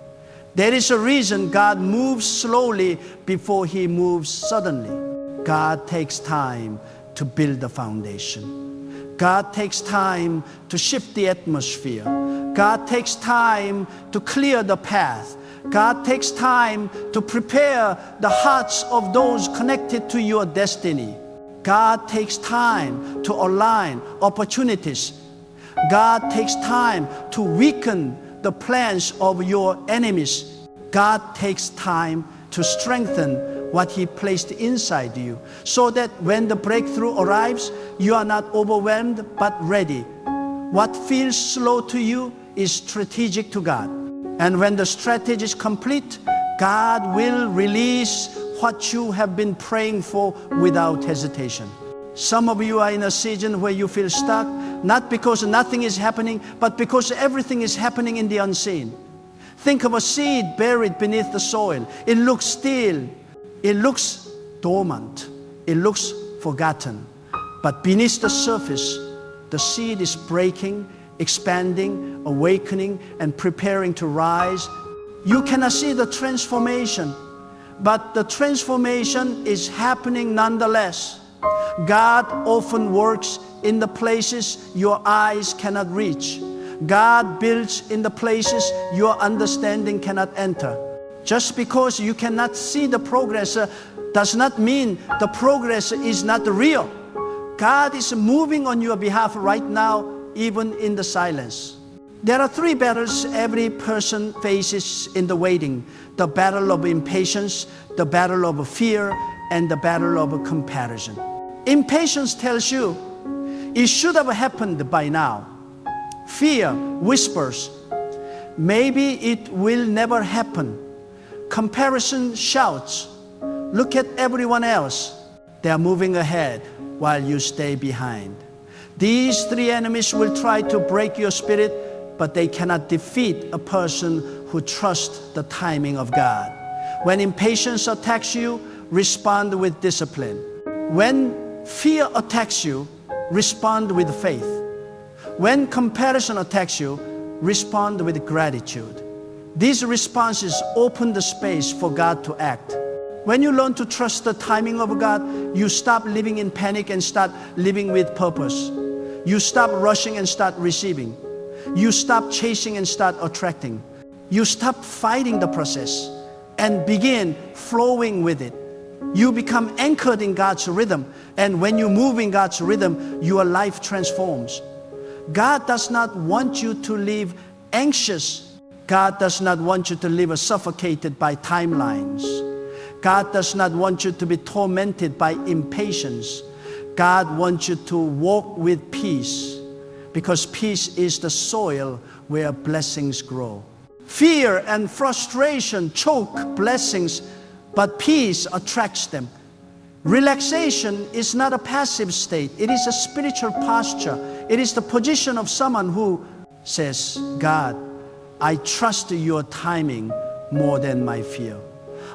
There is a reason God moves slowly before He moves suddenly. God takes time to build the foundation. God takes time to shift the atmosphere. God takes time to clear the path. God takes time to prepare the hearts of those connected to your destiny. God takes time to align opportunities. God takes time to weaken the plans of your enemies. God takes time to strengthen what He placed inside you, so that when the breakthrough arrives, you are not overwhelmed but ready. What feels slow to you is strategic to God. And when the strategy is complete, God will release what you have been praying for without hesitation. Some of you are in a season where you feel stuck, not because nothing is happening, but because everything is happening in the unseen. Think of a seed buried beneath the soil. It looks still. It looks dormant. It looks forgotten. But beneath the surface, the seed is breaking, expanding, awakening, and preparing to rise. You cannot see the transformation, but the transformation is happening nonetheless. God often works in the places your eyes cannot reach. God builds in the places your understanding cannot enter. Just because you cannot see the progress does not mean the progress is not real. God is moving on your behalf right now, even in the silence. There are 3 battles every person faces in the waiting: the battle of impatience, the battle of fear, and the battle of comparison. Impatience tells you it should have happened by now. Fear whispers, maybe it will never happen. Comparison shouts, look at everyone else. They are moving ahead while you stay behind. These 3 enemies will try to break your spirit, but they cannot defeat a person who trusts the timing of God. When impatience attacks you, respond with discipline. When fear attacks you, respond with faith. When comparison attacks you, respond with gratitude. These responses open the space for God to act. When you learn to trust the timing of God, you stop living in panic and start living with purpose. You stop rushing and start receiving. You stop chasing and start attracting. You stop fighting the process and begin flowing with it. You become anchored in God's rhythm, and when you move in God's rhythm, your life transforms. God does not want you to live anxious. God does not want you to live suffocated by timelines. God does not want you to be tormented by impatience. God wants you to walk with peace. because peace is the soil where blessings grow. Fear and frustration choke blessings, but peace attracts them. Relaxation is not a passive state. It is a spiritual posture. It is the position of someone who says, God, I trust your timing more than my fear.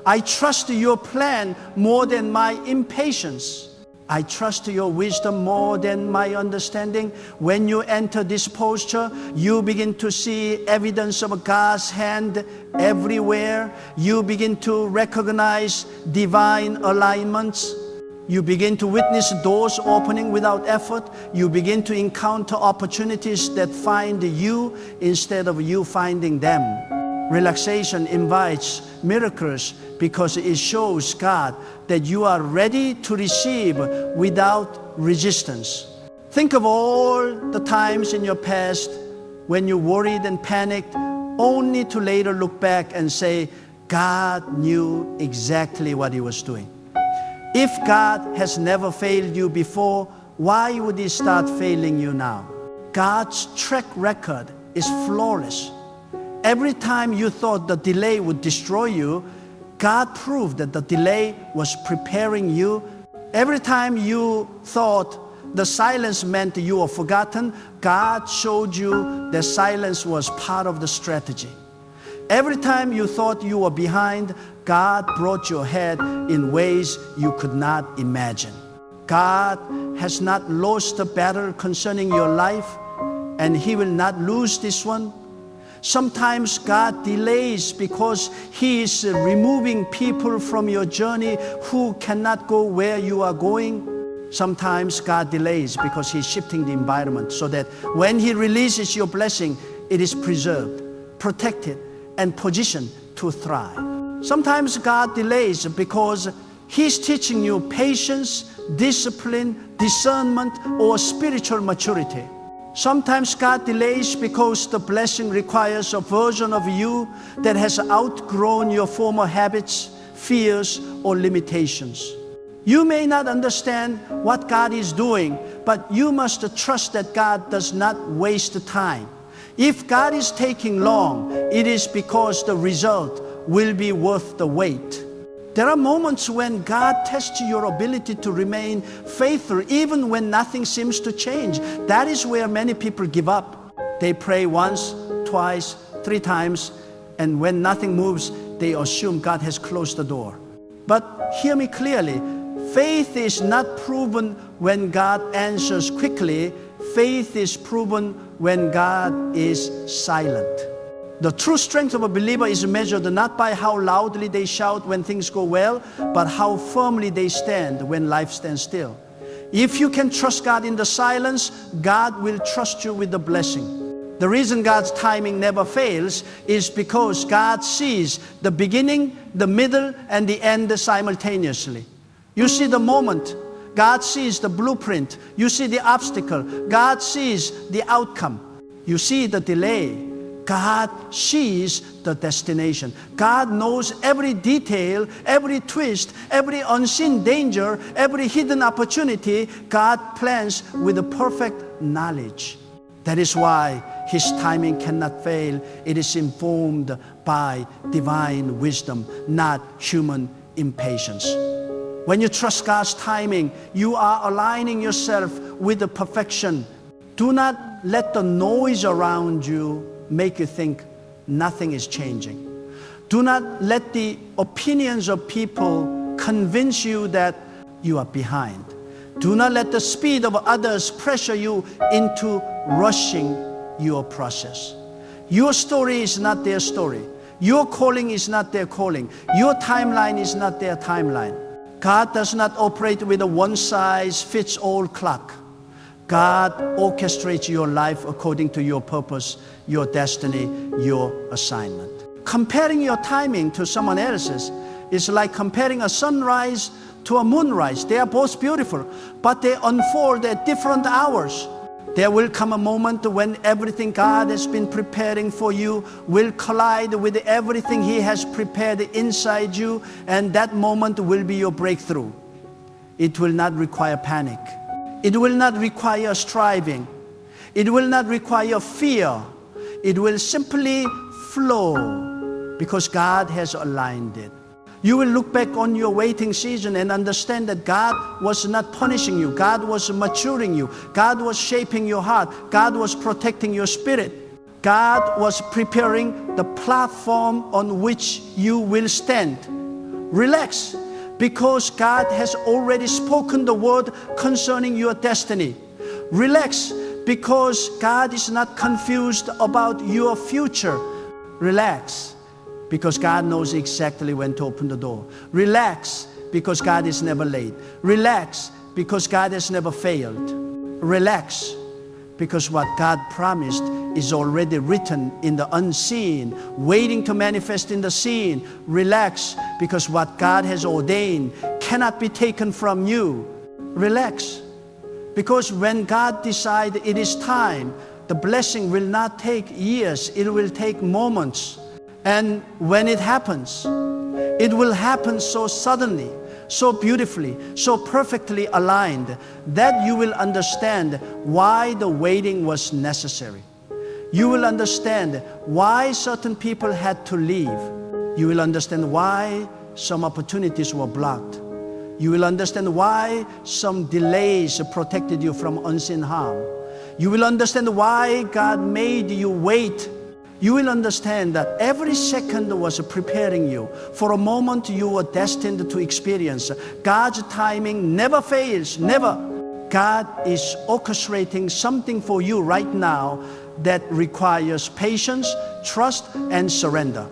I trust your plan more than my impatience. I trust your wisdom more than my understanding. When you enter this posture, you begin to see evidence of God's hand everywhere. You begin to recognize divine alignments. You begin to witness doors opening without effort. You begin to encounter opportunities that find you instead of you finding them. Relaxation invites miracles because it shows God that you are ready to receive without resistance. Think of all the times in your past when you worried and panicked, only to later look back and say, God knew exactly what He was doing. If God has never failed you before, why would He start failing you now? God's track record is flawless. Every time you thought the delay would destroy you, God proved that the delay was preparing you. Every time you thought the silence meant you were forgotten, God showed you that silence was part of the strategy. Every time you thought you were behind, God brought you ahead in ways you could not imagine. God has not lost a battle concerning your life, and He will not lose this one. Sometimes God delays because He is removing people from your journey who cannot go where you are going. Sometimes God delays because He's shifting the environment so that when He releases your blessing, it is preserved, protected, and positioned to thrive. Sometimes God delays because He's teaching you patience, discipline, discernment, or spiritual maturity. Sometimes God delays because the blessing requires a version of you that has outgrown your former habits, fears, or limitations. You may not understand what God is doing, but you must trust that God does not waste time. If God is taking long, it is because the result will be worth the wait. There are moments when God tests your ability to remain faithful even when nothing seems to change. That is where many people give up. They pray once, twice, 3 times, and when nothing moves, they assume God has closed the door. But hear me clearly, faith is not proven when God answers quickly. Faith is proven when God is silent. The true strength of a believer is measured not by how loudly they shout when things go well, but how firmly they stand when life stands still. If you can trust God in the silence, God will trust you with the blessing. The reason God's timing never fails is because God sees the beginning, the middle, and the end simultaneously. You see the moment, God sees the blueprint. You see the obstacle, God sees the outcome. You see the delay, God sees the destination. God knows every detail, every twist, every unseen danger, every hidden opportunity. God plans with a perfect knowledge. That is why His timing cannot fail. It is informed by divine wisdom, not human impatience. When you trust God's timing, you are aligning yourself with the perfection. Do not let the noise around you make you think nothing is changing. Do not let the opinions of people convince you that you are behind. Do not let the speed of others pressure you into rushing your process. Your story is not their story. Your calling is not their calling. Your timeline is not their timeline. God does not operate with a one-size-fits-all clock. God orchestrates your life according to your purpose, your destiny, your assignment. Comparing your timing to someone else's is like comparing a sunrise to a moonrise. They are both beautiful, but they unfold at different hours. There will come a moment when everything God has been preparing for you will collide with everything He has prepared inside you, and that moment will be your breakthrough. It will not require panic. It will not require striving. It will not require fear. It will simply flow because God has aligned it. You will look back on your waiting season and understand that God was not punishing you. God was maturing you. God was shaping your heart. God was protecting your spirit. God was preparing the platform on which you will stand. Relax, because God has already spoken the word concerning your destiny. Relax, because God is not confused about your future. Relax, because God knows exactly when to open the door. Relax, because God is never late. Relax, because God has never failed. Relax, because what God promised is already written in the unseen, waiting to manifest in the seen. Relax, because what God has ordained cannot be taken from you. Relax, because when God decides it is time, the blessing will not take years, it will take moments. And when it happens, it will happen so suddenly, so beautifully, so perfectly aligned that you will understand why the waiting was necessary. You will understand why certain people had to leave. You will understand why some opportunities were blocked. You will understand why some delays protected you from unseen harm. You will understand why God made you wait. You will understand that every second was preparing you for a moment you were destined to experience. God's timing never fails, never. God is orchestrating something for you right now that requires patience, trust, and surrender.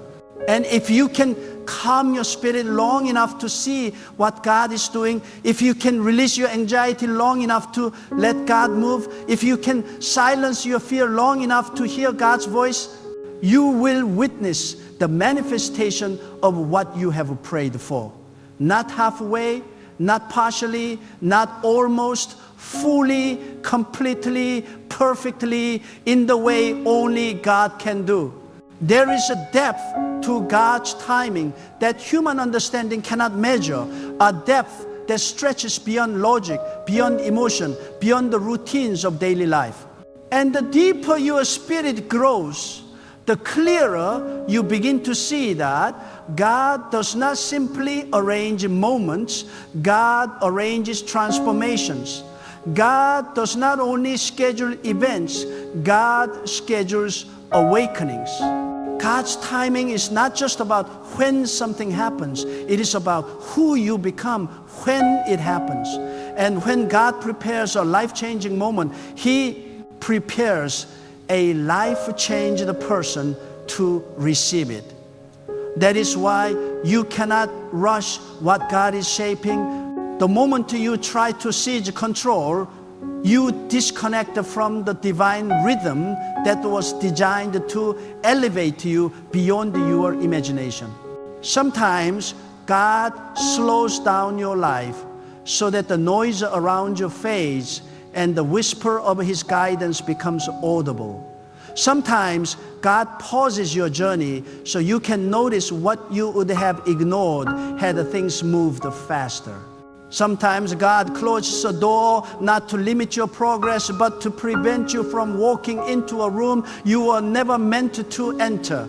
And if you can calm your spirit long enough to see what God is doing, if you can release your anxiety long enough to let God move, if you can silence your fear long enough to hear God's voice, you will witness the manifestation of what you have prayed for. Not halfway, not partially, not almost, fully, completely, perfectly, in the way only God can do. There is a depth to God's timing that human understanding cannot measure, a depth that stretches beyond logic, beyond emotion, beyond the routines of daily life. And the deeper your spirit grows, the clearer you begin to see that God does not simply arrange moments, God arranges transformations. God does not only schedule events, God schedules awakenings. God's timing is not just about when something happens, it is about who you become when it happens. And when God prepares a life-changing moment, He prepares a life-changed person to receive it. That is why you cannot rush what God is shaping. The moment you try to seize control, you disconnect from the divine rhythm that was designed to elevate you beyond your imagination. Sometimes God slows down your life so that the noise around you fades and the whisper of His guidance becomes audible. Sometimes God pauses your journey so you can notice what you would have ignored had things moved faster. Sometimes God closes a door not to limit your progress, but to prevent you from walking into a room you were never meant to enter.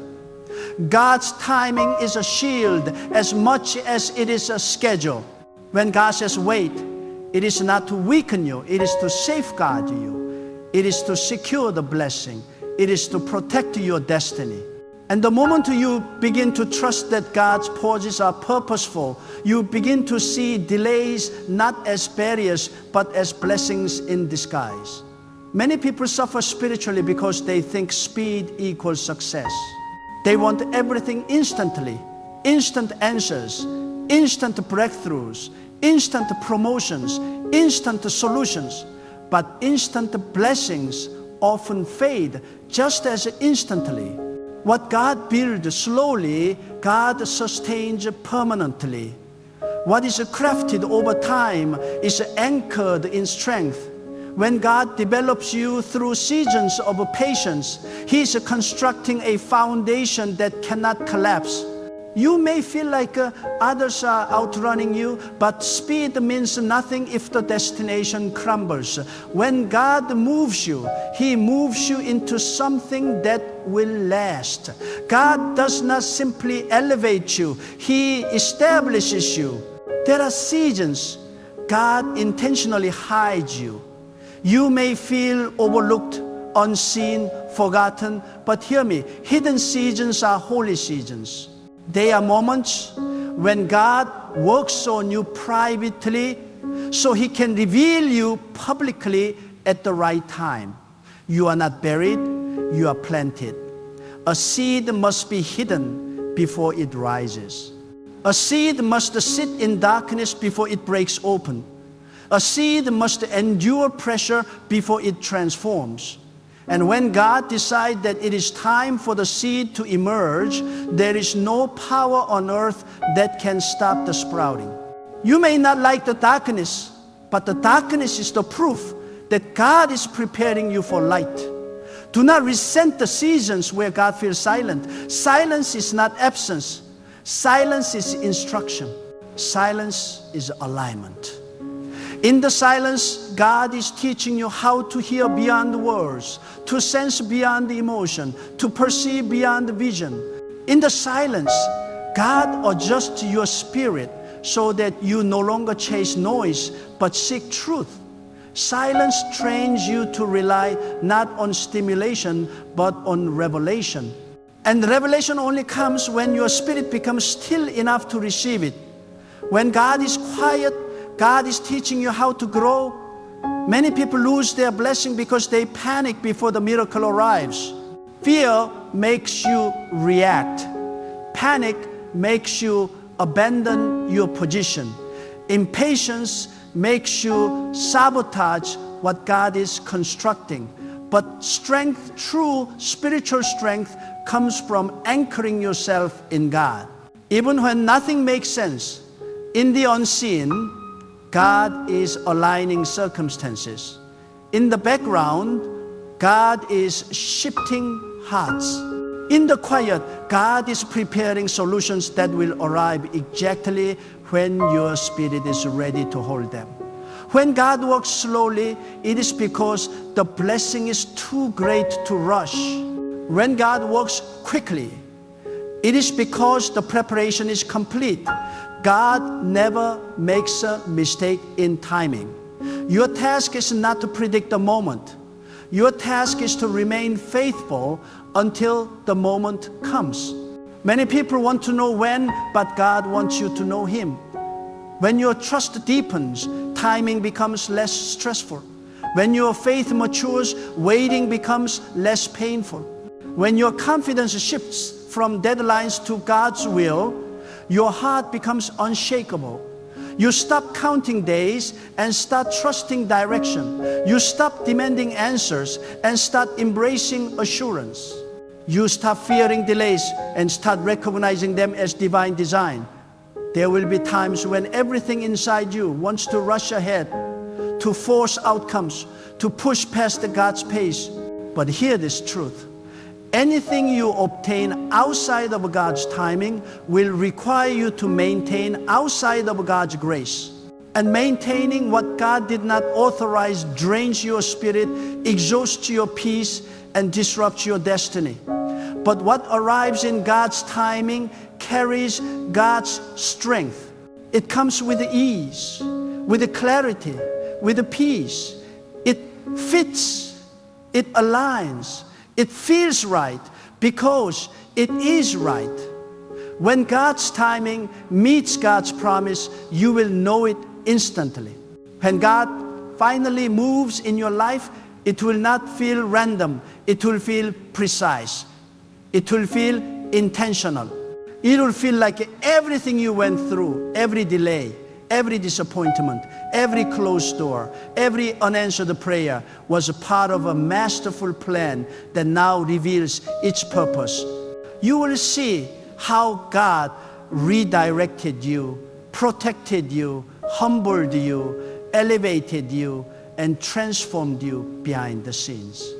God's timing is a shield as much as it is a schedule. When God says wait, it is not to weaken you, it is to safeguard you. It is to secure the blessing. It is to protect your destiny. And the moment you begin to trust that God's pauses are purposeful, you begin to see delays not as barriers, but as blessings in disguise. Many people suffer spiritually because they think speed equals success. They want everything instantly, instant answers, instant breakthroughs, instant promotions, instant solutions. But instant blessings often fade just as instantly. What God builds slowly, God sustains permanently. What is crafted over time is anchored in strength. When God develops you through seasons of patience, He is constructing a foundation that cannot collapse. You may feel like others are outrunning you, but speed means nothing if the destination crumbles. When God moves you, He moves you into something that will last. God does not simply elevate you, He establishes you. There are seasons God intentionally hides you. You may feel overlooked, unseen, forgotten, but hear me, hidden seasons are holy seasons. They are moments when God works on you privately so He can reveal you publicly at the right time. You are not buried, you are planted. A seed must be hidden before it rises. A seed must sit in darkness before it breaks open. A seed must endure pressure before it transforms. And when God decides that it is time for the seed to emerge, there is no power on earth that can stop the sprouting. You may not like the darkness, but the darkness is the proof that God is preparing you for light. Do not resent the seasons where God feels silent. Silence is not absence. Silence is instruction. Silence is alignment. In the silence, God is teaching you how to hear beyond the words, to sense beyond the emotion, to perceive beyond the vision. In the silence, God adjusts your spirit so that you no longer chase noise, but seek truth. Silence trains you to rely not on stimulation, but on revelation. And revelation only comes when your spirit becomes still enough to receive it. When God is quiet, God is teaching you how to grow. Many people lose their blessing because they panic before the miracle arrives. Fear makes you react. Panic makes you abandon your position. Impatience makes you sabotage what God is constructing. But strength, true spiritual strength, comes from anchoring yourself in God. Even when nothing makes sense, in the unseen, God is aligning circumstances. In the background, God is shifting hearts. In the quiet, God is preparing solutions that will arrive exactly when your spirit is ready to hold them. When God works slowly, it is because the blessing is too great to rush. When God works quickly, it is because the preparation is complete. God never makes a mistake in timing. Your task is not to predict the moment. Your task is to remain faithful until the moment comes. Many people want to know when, but God wants you to know Him. When your trust deepens, timing becomes less stressful. When your faith matures, waiting becomes less painful. When your confidence shifts from deadlines to God's will, your heart becomes unshakable. You stop counting days and start trusting direction. You stop demanding answers and start embracing assurance. You stop fearing delays and start recognizing them as divine design. There will be times when everything inside you wants to rush ahead, to force outcomes, to push past God's pace. But hear this truth. Anything you obtain outside of God's timing will require you to maintain outside of God's grace. And maintaining what God did not authorize drains your spirit, exhausts your peace, and disrupts your destiny. But what arrives in God's timing carries God's strength. It comes with ease, with clarity, with peace. It fits, it aligns. It feels right because it is right. When God's timing meets God's promise, you will know it instantly. When God finally moves in your life, it will not feel random. It will feel precise. It will feel intentional. It will feel like everything you went through, every delay, every disappointment, every closed door, every unanswered prayer was a part of a masterful plan that now reveals its purpose. You will see how God redirected you, protected you, humbled you, elevated you, and transformed you behind the scenes.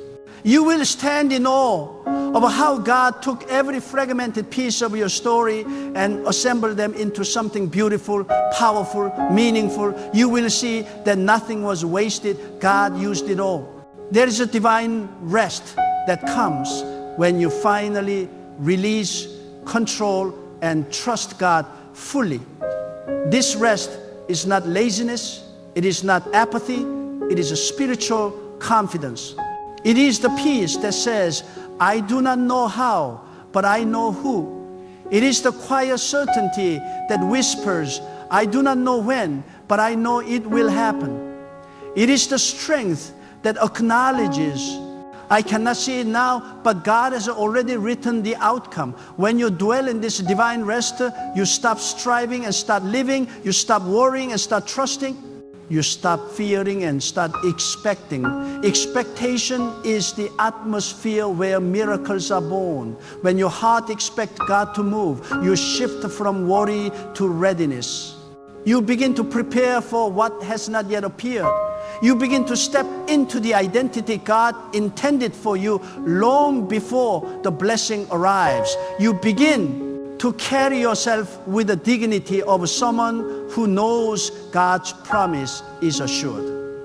You will stand in awe of how God took every fragmented piece of your story and assembled them into something beautiful, powerful, meaningful. You will see that nothing was wasted. God used it all. There is a divine rest that comes when you finally release, control, and trust God fully. This rest is not laziness. It is not apathy. It is a spiritual confidence. It is the peace that says, I do not know how, but I know who. It is the quiet certainty that whispers, I do not know when, but I know it will happen. It is the strength that acknowledges, I cannot see it now, but God has already written the outcome. When you dwell in this divine rest, you stop striving and start living. You stop worrying and start trusting. You stop fearing and start expecting. Expectation is the atmosphere where miracles are born. When your heart expects God to move, you shift from worry to readiness. You begin to prepare for what has not yet appeared. You begin to step into the identity God intended for you long before the blessing arrives. You begin to carry yourself with the dignity of someone who knows God's promise is assured.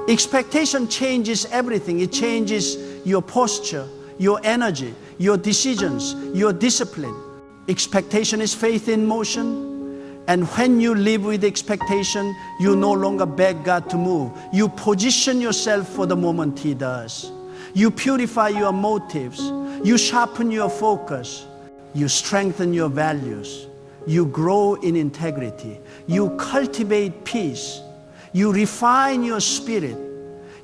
Expectation changes everything. It changes your posture, your energy, your decisions, your discipline. Expectation is faith in motion. And when you live with expectation, you no longer beg God to move. You position yourself for the moment He does. You purify your motives. You sharpen your focus. You strengthen your values. You grow in integrity. You cultivate peace. You refine your spirit.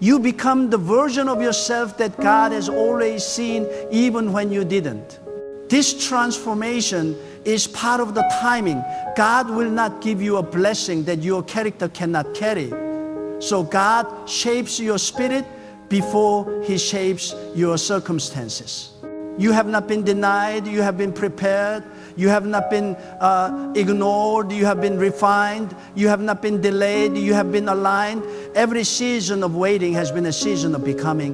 You become the version of yourself that God has always seen, even when you didn't. This transformation is part of the timing. God will not give you a blessing that your character cannot carry. So God shapes your spirit before He shapes your circumstances. You have not been denied. You have been prepared. You have not been ignored. You have been refined. You have not been delayed. You have been aligned. Every season of waiting has been a season of becoming.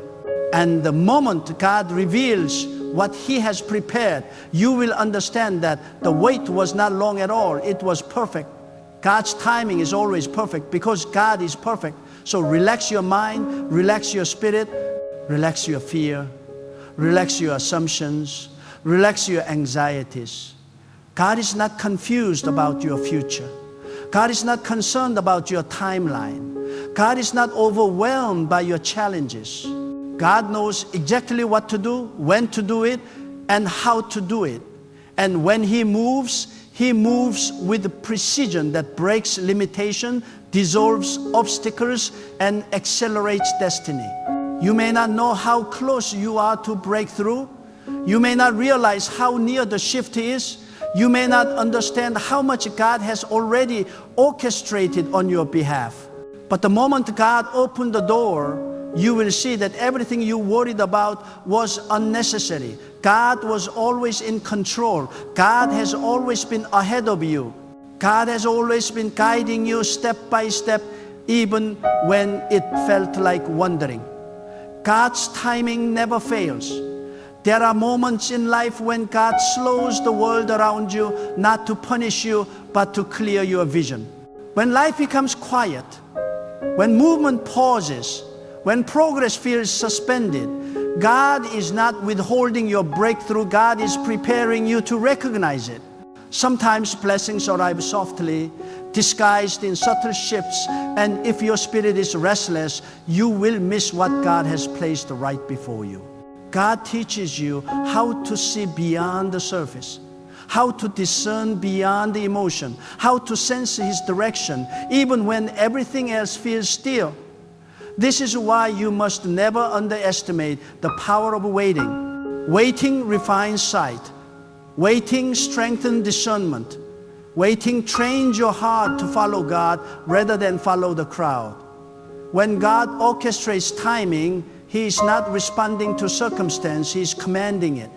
And the moment God reveals what He has prepared, you will understand that the wait was not long at all. It was perfect. God's timing is always perfect because God is perfect. So relax your mind, relax your spirit, relax your fear, relax your assumptions, relax your anxieties. God is not confused about your future. God is not concerned about your timeline. God is not overwhelmed by your challenges. God knows exactly what to do, when to do it, and how to do it. And when He moves with precision that breaks limitation, dissolves obstacles, and accelerates destiny. You may not know how close you are to breakthrough. You may not realize how near the shift is. You may not understand how much God has already orchestrated on your behalf. But the moment God opened the door, you will see that everything you worried about was unnecessary. God was always in control. God has always been ahead of you. God has always been guiding you step by step, even when it felt like wandering. God's timing never fails. There are moments in life when God slows the world around you, not to punish you, but to clear your vision. When life becomes quiet, when movement pauses, when progress feels suspended, God is not withholding your breakthrough. God is preparing you to recognize it. Sometimes blessings arrive softly, disguised in subtle shifts, and if your spirit is restless, you will miss what God has placed right before you. God teaches you how to see beyond the surface, how to discern beyond the emotion, how to sense His direction, even when everything else feels still. This is why you must never underestimate the power of waiting. Waiting refines sight. Waiting strengthens discernment. Waiting trains your heart to follow God rather than follow the crowd. When God orchestrates timing, He is not responding to circumstance, He is commanding it.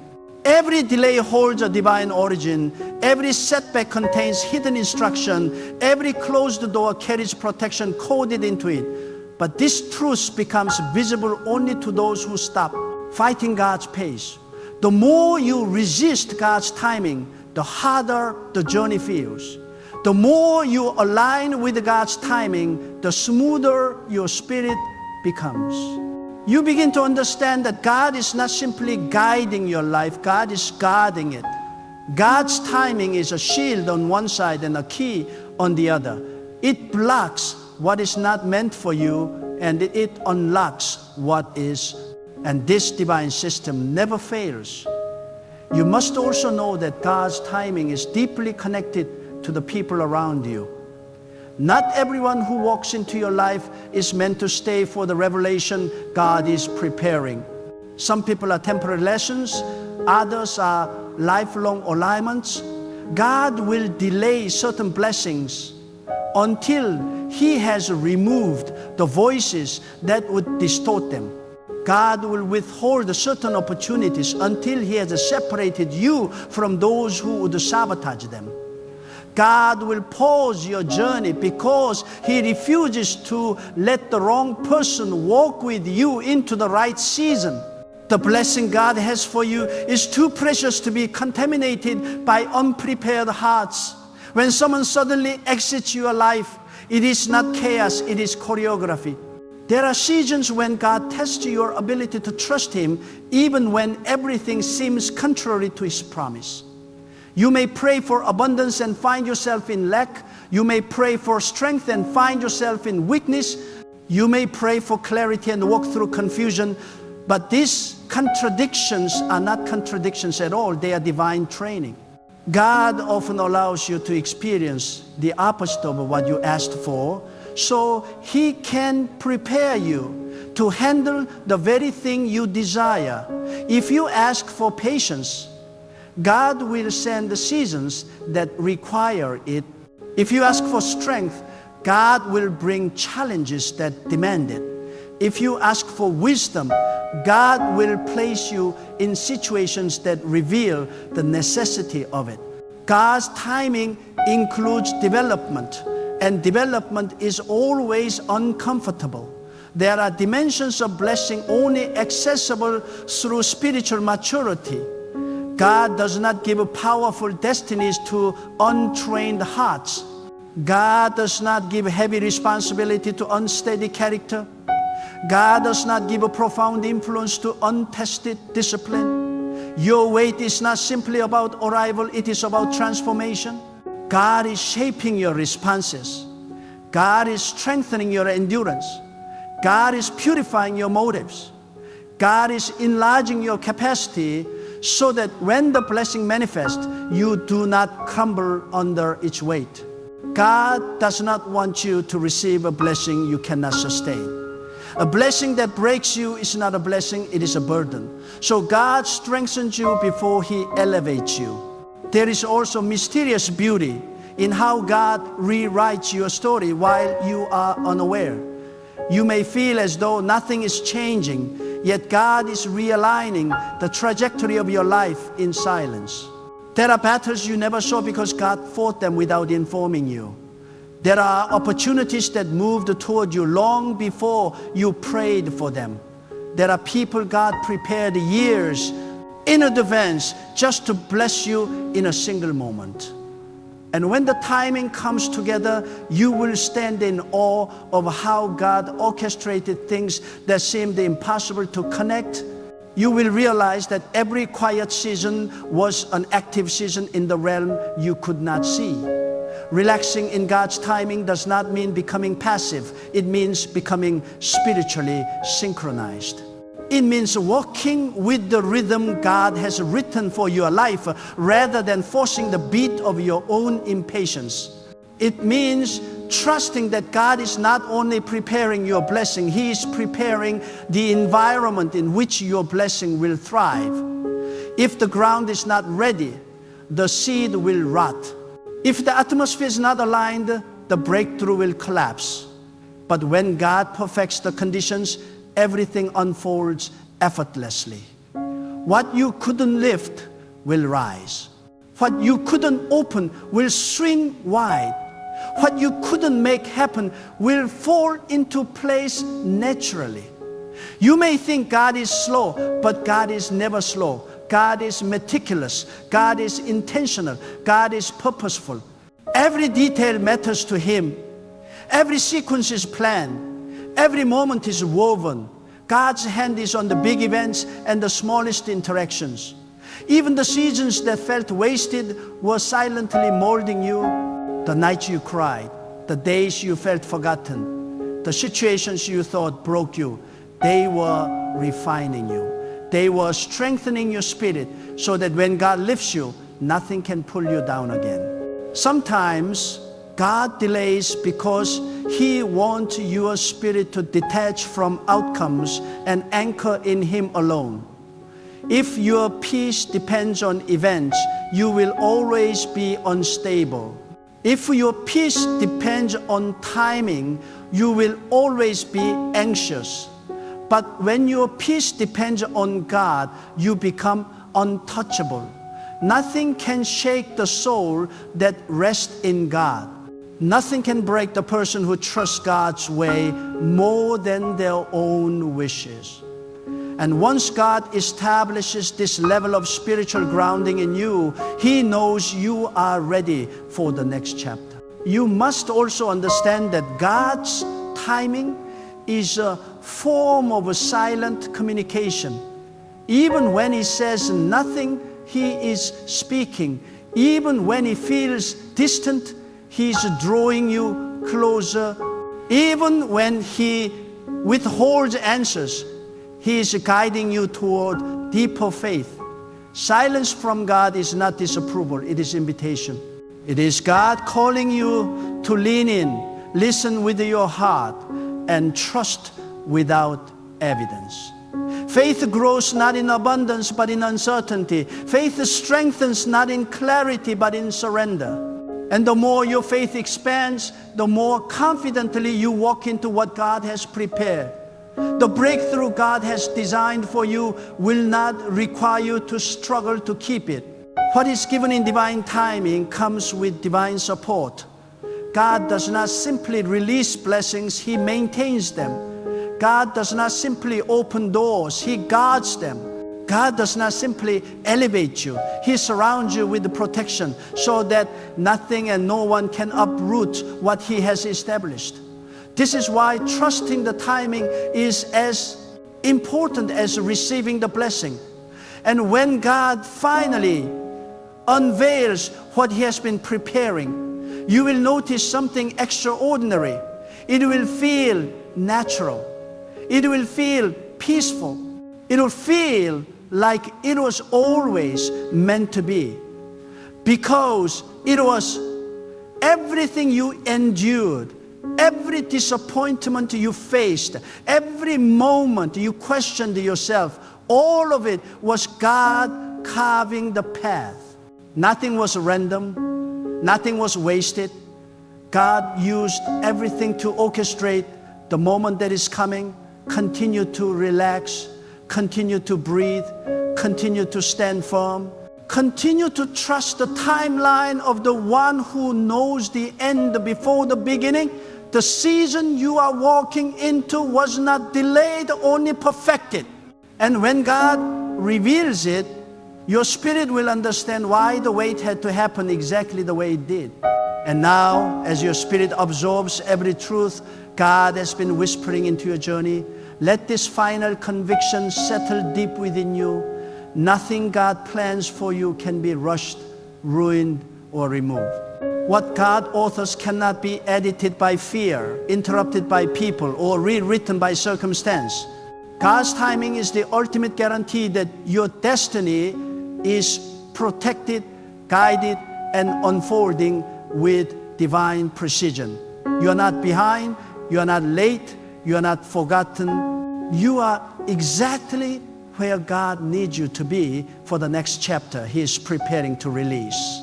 Every delay holds a divine origin. Every setback contains hidden instruction. Every closed door carries protection coded into it. But this truth becomes visible only to those who stop. fighting God's pace. The more you resist God's timing, the harder the journey feels. The more you align with God's timing, the smoother your spirit becomes. You begin to understand that God is not simply guiding your life, God is guarding it. God's timing is a shield on one side and a key on the other. It blocks what is not meant for you, and it unlocks what is. And this divine system never fails. You must also know that God's timing is deeply connected to the people around you. Not everyone who walks into your life is meant to stay for the revelation God is preparing. Some people are temporary lessons, others are lifelong alignments. God will delay certain blessings until He has removed the voices that would distort them. God will withhold certain opportunities until He has separated you from those who would sabotage them. God will pause your journey because He refuses to let the wrong person walk with you into the right season. The blessing God has for you is too precious to be contaminated by unprepared hearts. When someone suddenly exits your life, it is not chaos, it is choreography. There are seasons when God tests your ability to trust Him, even when everything seems contrary to His promise. You may pray for abundance and find yourself in lack. You may pray for strength and find yourself in weakness. You may pray for clarity and walk through confusion. But these contradictions are not contradictions at all. They are divine training. God often allows you to experience the opposite of what you asked for, so He can prepare you to handle the very thing you desire. If you ask for patience, God will send the seasons that require it. If you ask for strength, God will bring challenges that demand it. If you ask for wisdom, God will place you in situations that reveal the necessity of it. God's timing includes development, and development is always uncomfortable. There are dimensions of blessing only accessible through spiritual maturity. God does not give powerful destinies to untrained hearts. God does not give heavy responsibility to unsteady character. God does not give a profound influence to untested discipline. Your wait is not simply about arrival, it is about transformation. God is shaping your responses. God is strengthening your endurance. God is purifying your motives. God is enlarging your capacity so that when the blessing manifests, you do not crumble under its weight. God does not want you to receive a blessing you cannot sustain. A blessing that breaks you is not a blessing, it is a burden. So God strengthens you before He elevates you. There is also mysterious beauty in how God rewrites your story while you are unaware. You may feel as though nothing is changing, yet God is realigning the trajectory of your life in silence. There are battles you never saw because God fought them without informing you. There are opportunities that moved toward you long before you prayed for them. There are people God prepared years in advance just to bless you in a single moment. And when the timing comes together, you will stand in awe of how God orchestrated things that seemed impossible to connect. You will realize that every quiet season was an active season in the realm you could not see. Relaxing in God's timing does not mean becoming passive. It means becoming spiritually synchronized. It means walking with the rhythm God has written for your life rather than forcing the beat of your own impatience. It means trusting that God is not only preparing your blessing, He is preparing the environment in which your blessing will thrive. If the ground is not ready, the seed will rot. If the atmosphere is not aligned, the breakthrough will collapse. But when God perfects the conditions, everything unfolds effortlessly. What you couldn't lift will rise. What you couldn't open will swing wide. What you couldn't make happen will fall into place naturally. You may think God is slow, but God is never slow. God is meticulous. God is intentional. God is purposeful. Every detail matters to Him. Every sequence is planned. Every moment is woven. God's hand is on the big events and the smallest interactions. Even the seasons that felt wasted were silently molding you. The nights you cried, the days you felt forgotten, the situations you thought broke you, they were refining you. They were strengthening your spirit so that when God lifts you, nothing can pull you down again. Sometimes God delays because He wants your spirit to detach from outcomes and anchor in Him alone. If your peace depends on events, you will always be unstable. If your peace depends on timing, you will always be anxious. But when your peace depends on God, you become untouchable. Nothing can shake the soul that rests in God. Nothing can break the person who trusts God's way more than their own wishes. And once God establishes this level of spiritual grounding in you, He knows you are ready for the next chapter. You must also understand that God's timing is a form of a silent communication. Even when He says nothing, He is speaking. Even when He feels distant, He is drawing you closer. Even when He withholds answers, He is guiding you toward deeper faith. Silence from God is not disapproval, it is invitation. It is God calling you to lean in, listen with your heart, and trust without evidence. Faith grows not in abundance but in uncertainty. Faith strengthens not in clarity but in surrender. And the more your faith expands, the more confidently you walk into what God has prepared. The breakthrough God has designed for you will not require you to struggle to keep it. What is given in divine timing comes with divine support. God does not simply release blessings, He maintains them. God does not simply open doors, He guards them. God does not simply elevate you, He surrounds you with the protection so that nothing and no one can uproot what He has established. This is why trusting the timing is as important as receiving the blessing. And when God finally unveils what He has been preparing, you will notice something extraordinary. It will feel natural. It will feel peaceful. It will feel like it was always meant to be. Because it was everything you endured, every disappointment you faced, every moment you questioned yourself, all of it was God carving the path. Nothing was random. Nothing was wasted. God used everything to orchestrate the moment that is coming. Continue to relax. Continue to breathe. Continue to stand firm. Continue to trust the timeline of the one who knows the end before the beginning. The season you are walking into was not delayed, only perfected. And when God reveals it, your spirit will understand why the wait had to happen exactly the way it did. And now, as your spirit absorbs every truth God has been whispering into your journey, let this final conviction settle deep within you. Nothing God plans for you can be rushed, ruined, or removed. What God authors cannot be edited by fear, interrupted by people, or rewritten by circumstance. God's timing is the ultimate guarantee that your destiny is protected, guided, and unfolding with divine precision. You are not behind, you are not late, you are not forgotten. You are exactly where God needs you to be for the next chapter He is preparing to release.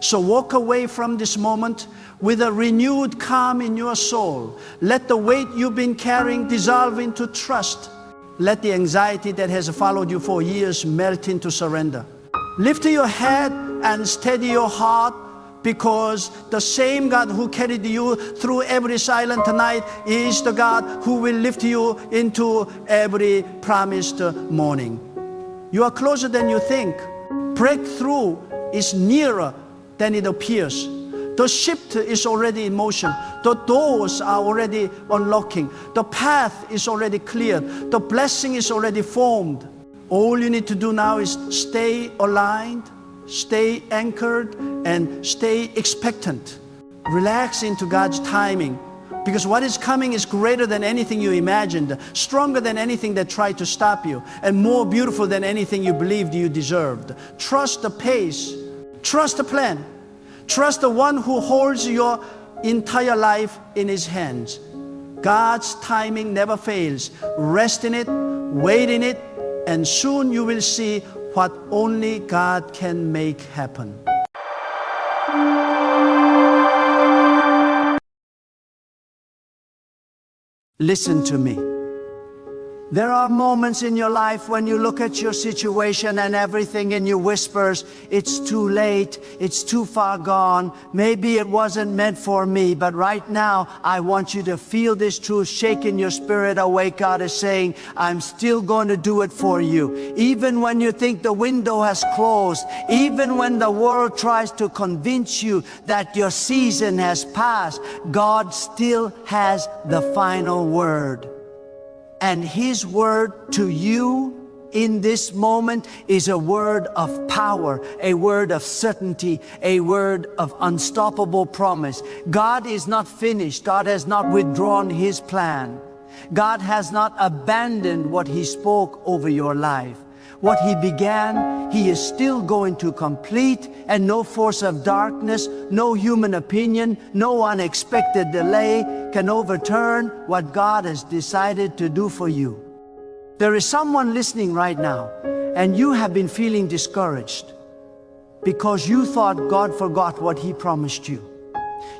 So walk away from this moment with a renewed calm in your soul. Let the weight you've been carrying dissolve into trust. Let the anxiety that has followed you for years melt into surrender. Lift your head and steady your heart. Because the same God who carried you through every silent night is the God who will lift you into every promised morning. You are closer than you think. Breakthrough is nearer than it appears. The shift is already in motion. The doors are already unlocking. The path is already cleared. The blessing is already formed. All you need to do now is stay aligned, stay anchored, and stay expectant. Relax into God's timing, because what is coming is greater than anything you imagined, stronger than anything that tried to stop you, and more beautiful than anything you believed you deserved. Trust the pace. Trust the plan. Trust the one who holds your entire life in his hands. God's timing never fails. Rest in it, wait in it, and soon you will see what only God can make happen. Listen to me. There are moments in your life when you look at your situation and everything and you whispers, it's too late, it's too far gone, maybe it wasn't meant for me. But right now, I want you to feel this truth shake in your spirit awake. God is saying, I'm still going to do it for you. Even when you think the window has closed, even when the world tries to convince you that your season has passed, God still has the final word. And his word to you in this moment is a word of power, a word of certainty, a word of unstoppable promise. God is not finished. God has not withdrawn his plan. God has not abandoned what he spoke over your life. What he began, he is still going to complete, and no force of darkness, no human opinion, no unexpected delay can overturn what God has decided to do for you. There is someone listening right now, and you have been feeling discouraged because you thought God forgot what he promised you.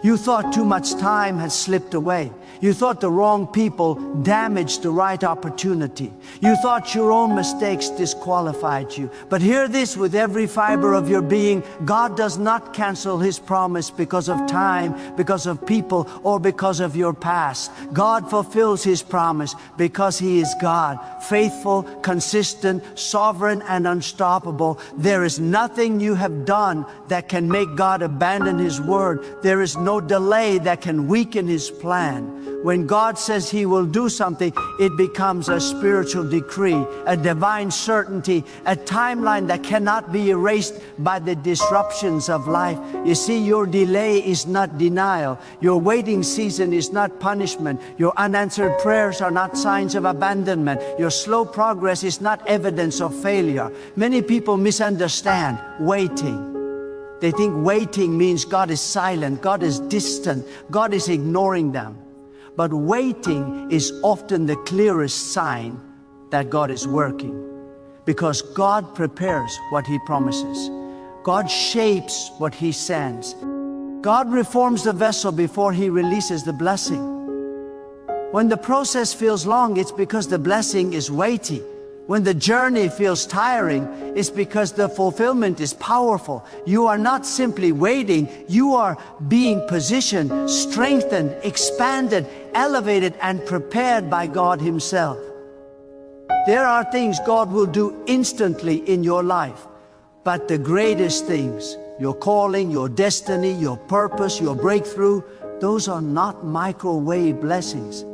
You thought too much time had slipped away. You thought the wrong people damaged the right opportunity. You thought your own mistakes disqualified you. But hear this with every fiber of your being. God does not cancel his promise because of time, because of people, or because of your past. God fulfills his promise because he is God, faithful, consistent, sovereign, and unstoppable. There is nothing you have done that can make God abandon his word. There is no delay that can weaken his plan. When God says he will do something, it becomes a spiritual decree, a divine certainty, a timeline that cannot be erased by the disruptions of life. You see, your delay is not denial. Your waiting season is not punishment. Your unanswered prayers are not signs of abandonment. Your slow progress is not evidence of failure. Many people misunderstand waiting. They think waiting means God is silent, God is distant, God is ignoring them. But waiting is often the clearest sign that God is working, because God prepares what he promises. God shapes what he sends. God reforms the vessel before he releases the blessing. When the process feels long, it's because the blessing is weighty. When the journey feels tiring, it's because the fulfillment is powerful. You are not simply waiting, you are being positioned, strengthened, expanded, elevated, and prepared by God himself. There are things God will do instantly in your life, but the greatest things, your calling, your destiny, your purpose, your breakthrough, those are not microwave blessings.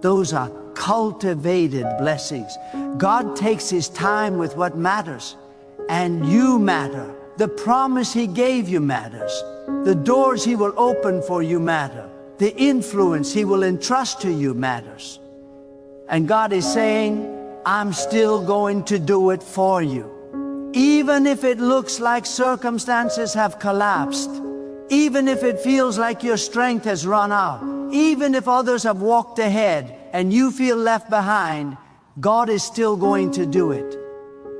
Those are cultivated blessings. God takes his time with what matters, and you matter. The promise he gave you matters. The doors he will open for you matter. The influence he will entrust to you matters. And God is saying, I'm still going to do it for you. Even if it looks like circumstances have collapsed, even if it feels like your strength has run out, even if others have walked ahead and you feel left behind, God is still going to do it.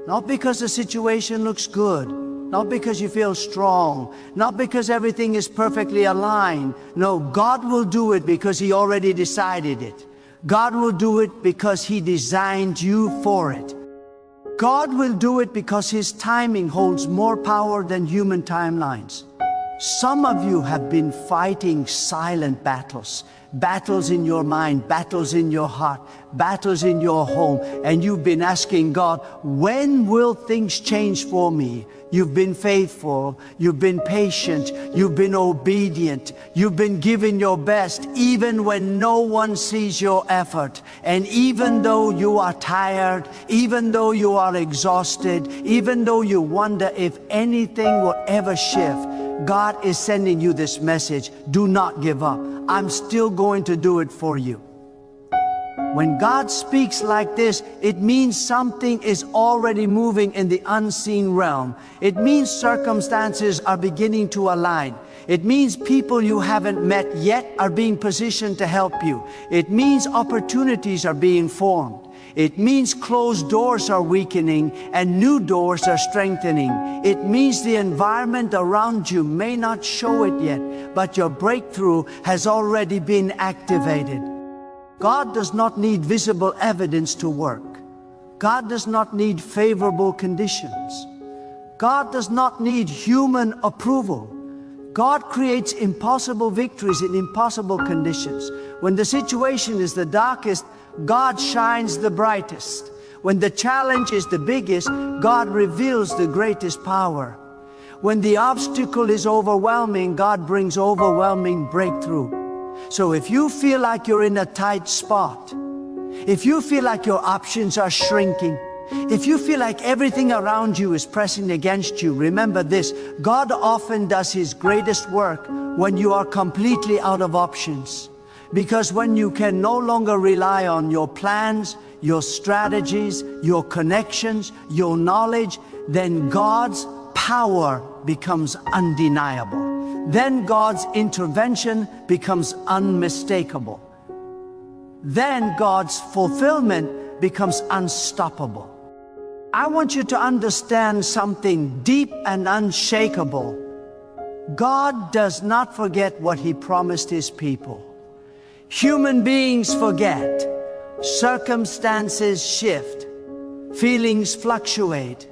Not because the situation looks good, not because you feel strong, not because everything is perfectly aligned. No, God will do it because he already decided it. God will do it because he designed you for it. God will do it because his timing holds more power than human timelines. Some of you have been fighting silent battles, battles in your mind, battles in your heart, battles in your home, and you've been asking God, when will things change for me? You've been faithful, you've been patient, you've been obedient, you've been giving your best even when no one sees your effort. And even though you are tired, even though you are exhausted, even though you wonder if anything will ever shift, God is sending you this message: do not give up. I'm still going to do it for you. When God speaks like this, it means something is already moving in the unseen realm. It means circumstances are beginning to align. It means people you haven't met yet are being positioned to help you. It means opportunities are being formed. It means closed doors are weakening and new doors are strengthening. It means the environment around you may not show it yet, but your breakthrough has already been activated. God does not need visible evidence to work. God does not need favorable conditions. God does not need human approval. God creates impossible victories in impossible conditions. When the situation is the darkest, God shines the brightest. When the challenge is the biggest, God reveals the greatest power. When the obstacle is overwhelming, God brings overwhelming breakthrough. So if you feel like you're in a tight spot, if you feel like your options are shrinking, if you feel like everything around you is pressing against you, remember this: God often does His greatest work when you are completely out of options. Because when you can no longer rely on your plans, your strategies, your connections, your knowledge, then God's power becomes undeniable. Then God's intervention becomes unmistakable. Then God's fulfillment becomes unstoppable. I want you to understand something deep and unshakable. God does not forget what He promised His people. Human beings forget. Circumstances shift. Feelings fluctuate.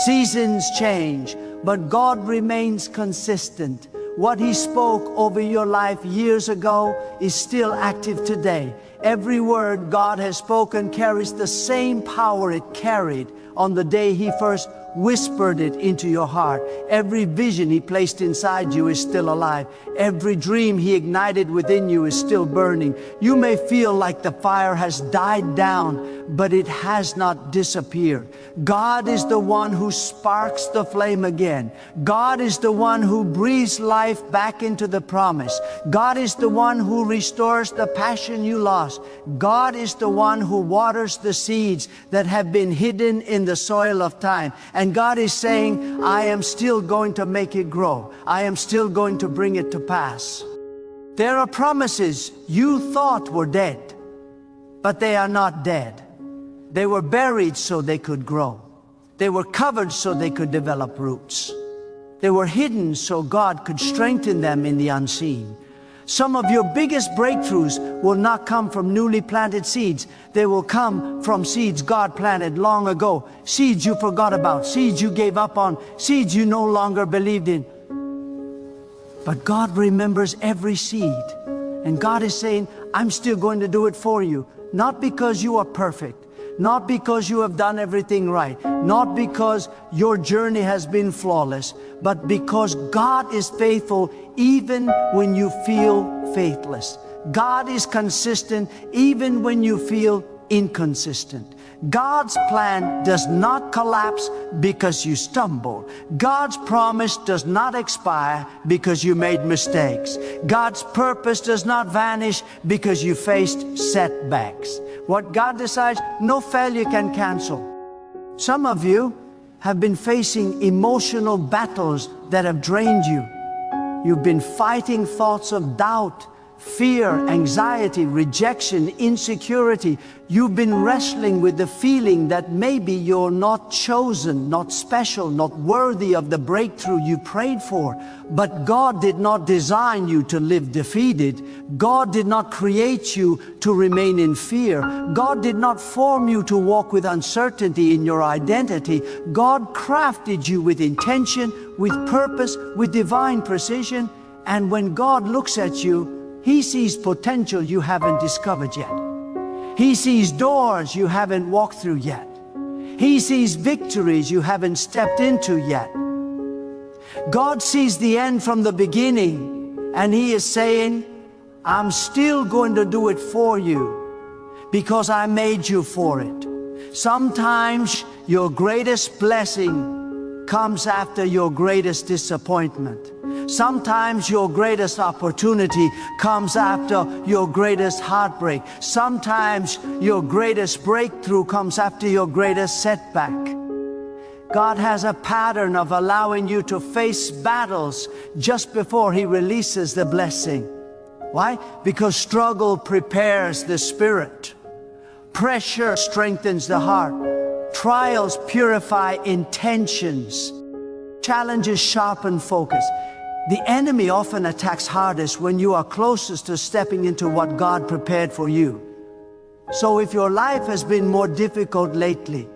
Seasons change. But God remains consistent. What He spoke over your life years ago is still active today. Every word God has spoken carries the same power it carried on the day He first whispered it into your heart. Every vision He placed inside you is still alive. Every dream He ignited within you is still burning. You may feel like the fire has died down, but it has not disappeared. God is the one who sparks the flame again. God is the one who breathes life back into the promise. God is the one who restores the passion you lost. God is the one who waters the seeds that have been hidden in the soil of time. And God is saying, I am still going to make it grow. I am still going to bring it to pass. There are promises you thought were dead, but they are not dead. They were buried so they could grow. They were covered so they could develop roots. They were hidden so God could strengthen them in the unseen. Some of your biggest breakthroughs will not come from newly planted seeds. They will come from seeds God planted long ago. Seeds you forgot about, seeds you gave up on, seeds you no longer believed in. But God remembers every seed. And God is saying, I'm still going to do it for you. Not because you are perfect. Not because you have done everything right. Not because your journey has been flawless. But because God is faithful even when you feel faithless. God is consistent even when you feel inconsistent. God's plan does not collapse because you stumbled. God's promise does not expire because you made mistakes. God's purpose does not vanish because you faced setbacks. What God decides, no failure can cancel. Some of you have been facing emotional battles that have drained you. You've been fighting thoughts of doubt, fear, anxiety, rejection, insecurity. You've been wrestling with the feeling that maybe you're not chosen, not special, not worthy of the breakthrough you prayed for. But God did not design you to live defeated. God did not create you to remain in fear. God did not form you to walk with uncertainty in your identity. God crafted you with intention, with purpose, with divine precision. And when God looks at you, He sees potential you haven't discovered yet. He sees doors you haven't walked through yet. He sees victories you haven't stepped into yet. God sees the end from the beginning, and He is saying, I'm still going to do it for you because I made you for it. Sometimes your greatest blessing comes after your greatest disappointment. Sometimes your greatest opportunity comes after your greatest heartbreak. Sometimes your greatest breakthrough comes after your greatest setback. God has a pattern of allowing you to face battles just before He releases the blessing. Why? Because struggle prepares the spirit. Pressure strengthens the heart. Trials purify intentions. Challenges sharpen focus. The enemy often attacks hardest when you are closest to stepping into what God prepared for you. So if your life has been more difficult lately,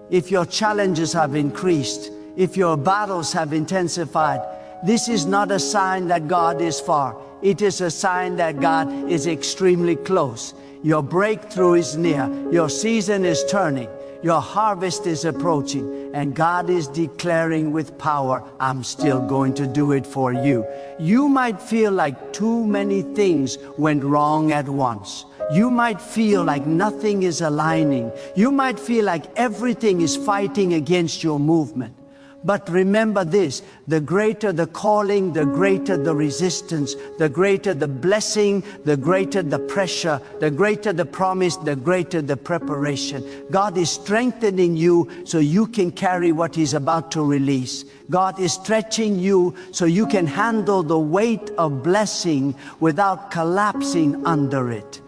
if your challenges have increased, if your battles have intensified, this is not a sign that God is far. It is a sign that God is extremely close. Your breakthrough is near. Your season is turning. Your harvest is approaching, and God is declaring with power, I'm still going to do it for you. You might feel like too many things went wrong at once. You might feel like nothing is aligning. You might feel like everything is fighting against your movement. But remember this, the greater the calling, the greater the resistance, the greater the blessing, the greater the pressure, the greater the promise, the greater the preparation. God is strengthening you so you can carry what He's about to release. God is stretching you so you can handle the weight of blessing without collapsing under it.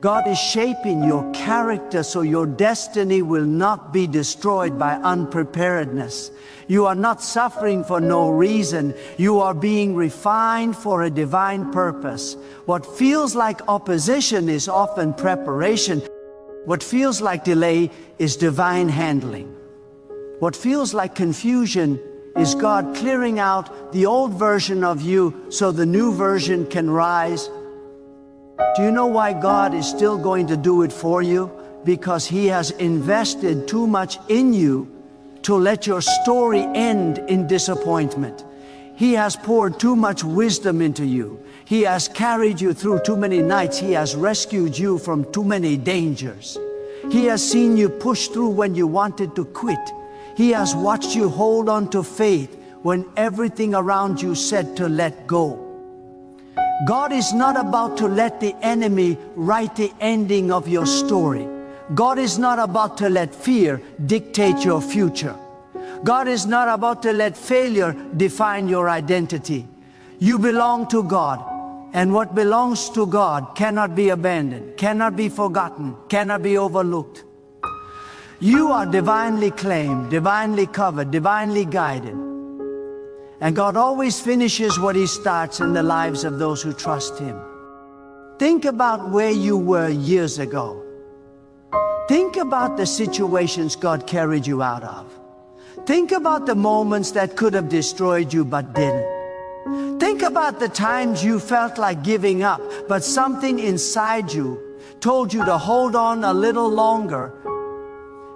God is shaping your character so your destiny will not be destroyed by unpreparedness. You are not suffering for no reason. You are being refined for a divine purpose. What feels like opposition is often preparation. What feels like delay is divine handling. What feels like confusion is God clearing out the old version of you so the new version can rise. Do you know why God is still going to do it for you? Because He has invested too much in you to let your story end in disappointment. He has poured too much wisdom into you. He has carried you through too many nights. He has rescued you from too many dangers. He has seen you push through when you wanted to quit. He has watched you hold on to faith when everything around you said to let go. God is not about to let the enemy write the ending of your story. God is not about to let fear dictate your future. God is not about to let failure define your identity. You belong to God, and what belongs to God cannot be abandoned, cannot be forgotten, cannot be overlooked. You are divinely claimed, divinely covered, divinely guided. And God always finishes what He starts in the lives of those who trust Him. Think about where you were years ago. Think about the situations God carried you out of. Think about the moments that could have destroyed you but didn't. Think about the times you felt like giving up, but something inside you told you to hold on a little longer.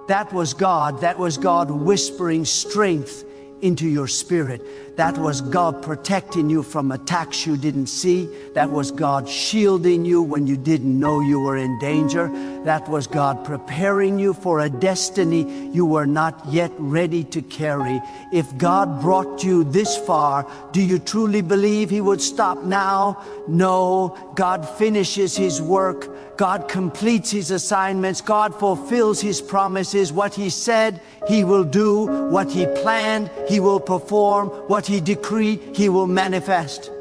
That was God. That was God whispering strength into your spirit. That was God protecting you from attacks you didn't see. That was God shielding you when you didn't know you were in danger. That was God preparing you for a destiny you were not yet ready to carry. If God brought you this far, do you truly believe He would stop now? No. God finishes His work. God completes His assignments. God fulfills His promises. What He said, He will do. What He planned, He will perform. What He decreed, He will manifest.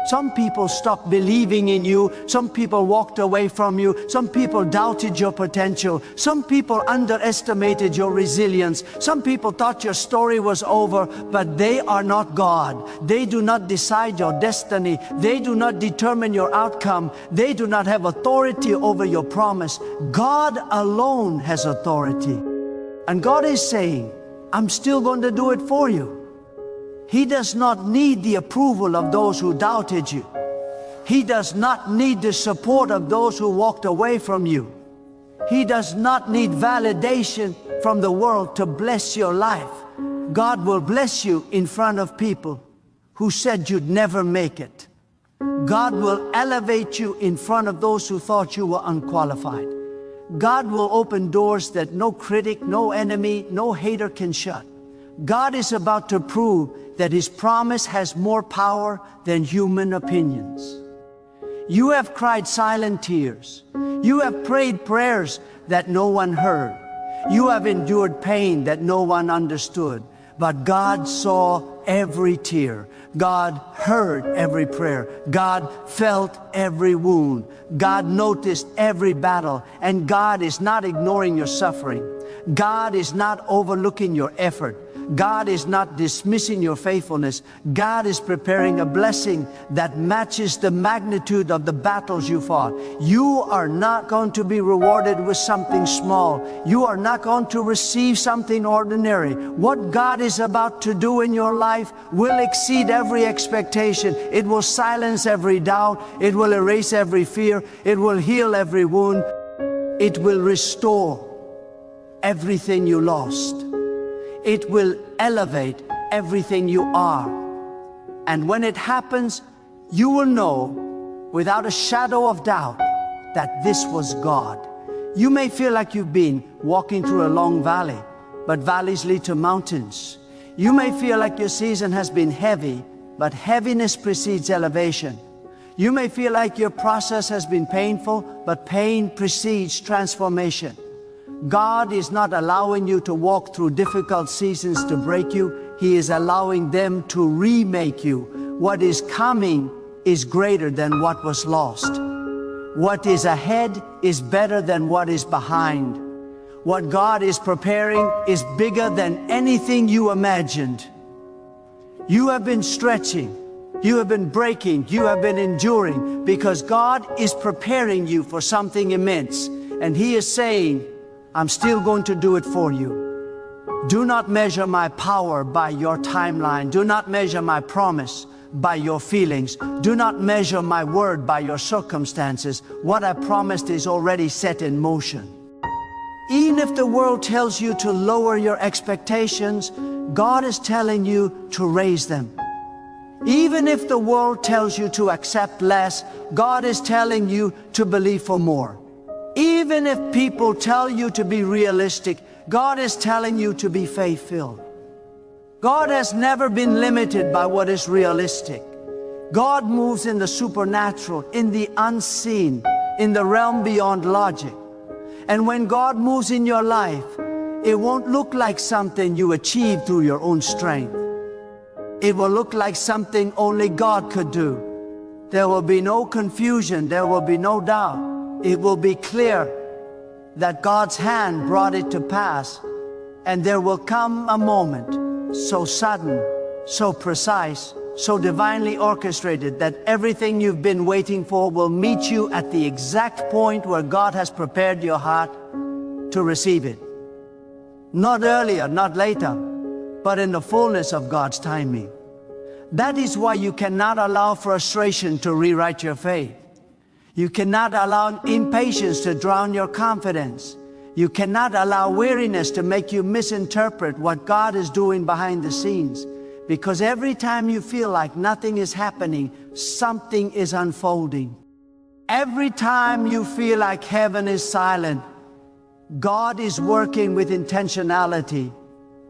Some people stopped believing in you. Some people walked away from you. Some people doubted your potential. Some people underestimated your resilience. Some people thought your story was over, but they are not God. They do not decide your destiny. They do not determine your outcome. They do not have authority over your promise. God alone has authority. And God is saying, I'm still going to do it for you. He does not need the approval of those who doubted you. He does not need the support of those who walked away from you. He does not need validation from the world to bless your life. God will bless you in front of people who said you'd never make it. God will elevate you in front of those who thought you were unqualified. God will open doors that no critic, no enemy, no hater can shut. God is about to prove that His promise has more power than human opinions. You have cried silent tears. You have prayed prayers that no one heard. You have endured pain that no one understood. But God saw every tear. God heard every prayer. God felt every wound. God noticed every battle. And God is not ignoring your suffering. God is not overlooking your effort. God is not dismissing your faithfulness. God is preparing a blessing that matches the magnitude of the battles you fought. You are not going to be rewarded with something small. You are not going to receive something ordinary. What God is about to do in your life will exceed every expectation. It will silence every doubt. It will erase every fear. It will heal every wound. It will restore everything you lost. It will elevate everything you are. And when it happens, you will know without a shadow of doubt that this was God. You may feel like you've been walking through a long valley, but valleys lead to mountains. You may feel like your season has been heavy, but heaviness precedes elevation. You may feel like your process has been painful, but pain precedes transformation. God is not allowing you to walk through difficult seasons to break you. He is allowing them to remake you. What is coming is greater than what was lost. What is ahead is better than what is behind. What God is preparing is bigger than anything you imagined. You have been stretching. You have been breaking. You have been enduring because God is preparing you for something immense. And He is saying, I'm still going to do it for you. Do not measure my power by your timeline. Do not measure my promise by your feelings. Do not measure my word by your circumstances. What I promised is already set in motion. Even if the world tells you to lower your expectations, God is telling you to raise them. Even if the world tells you to accept less, God is telling you to believe for more. Even if people tell you to be realistic, God is telling you to be faith-filled. God has never been limited by what is realistic. God moves in the supernatural, in the unseen, in the realm beyond logic. And when God moves in your life, it won't look like something you achieve through your own strength. It will look like something only God could do. There will be no confusion. There will be no doubt. It will be clear that God's hand brought it to pass, and there will come a moment so sudden, so precise, so divinely orchestrated that everything you've been waiting for will meet you at the exact point where God has prepared your heart to receive it. Not earlier, not later, but in the fullness of God's timing. That is why you cannot allow frustration to rewrite your faith. You cannot allow impatience to drown your confidence. You cannot allow weariness to make you misinterpret what God is doing behind the scenes. Because every time you feel like nothing is happening, something is unfolding. Every time you feel like heaven is silent, God is working with intentionality.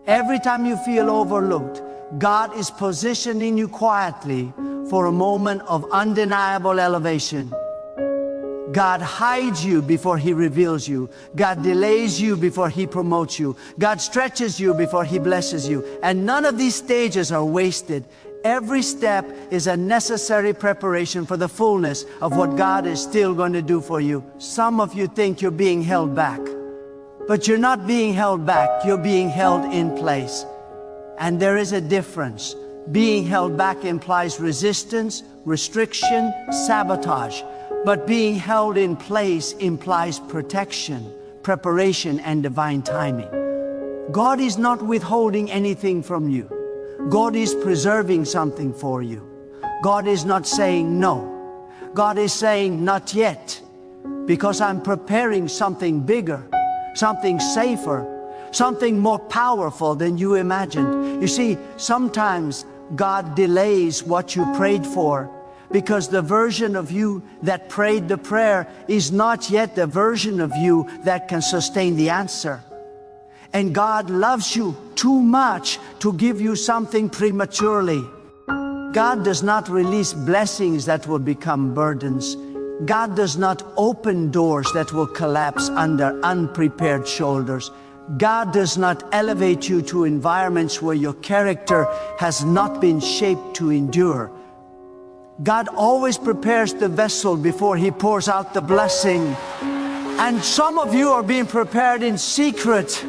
Every time you feel overlooked, God is positioning you quietly for a moment of undeniable elevation. God hides you before He reveals you. God delays you before He promotes you. God stretches you before He blesses you. And none of these stages are wasted. Every step is a necessary preparation for the fullness of what God is still going to do for you. Some of you think you're being held back, but you're not being held back, you're being held in place. And there is a difference. Being held back implies resistance, restriction, sabotage. But being held in place implies protection, preparation, and divine timing. God is not withholding anything from you. God is preserving something for you. God is not saying no. God is saying not yet, because I'm preparing something bigger, something safer, something more powerful than you imagined. You see, sometimes God delays what you prayed for because the version of you that prayed the prayer is not yet the version of you that can sustain the answer. And God loves you too much to give you something prematurely. God does not release blessings that will become burdens. God does not open doors that will collapse under unprepared shoulders. God does not elevate you to environments where your character has not been shaped to endure. God always prepares the vessel before He pours out the blessing. And some of you are being prepared in secret.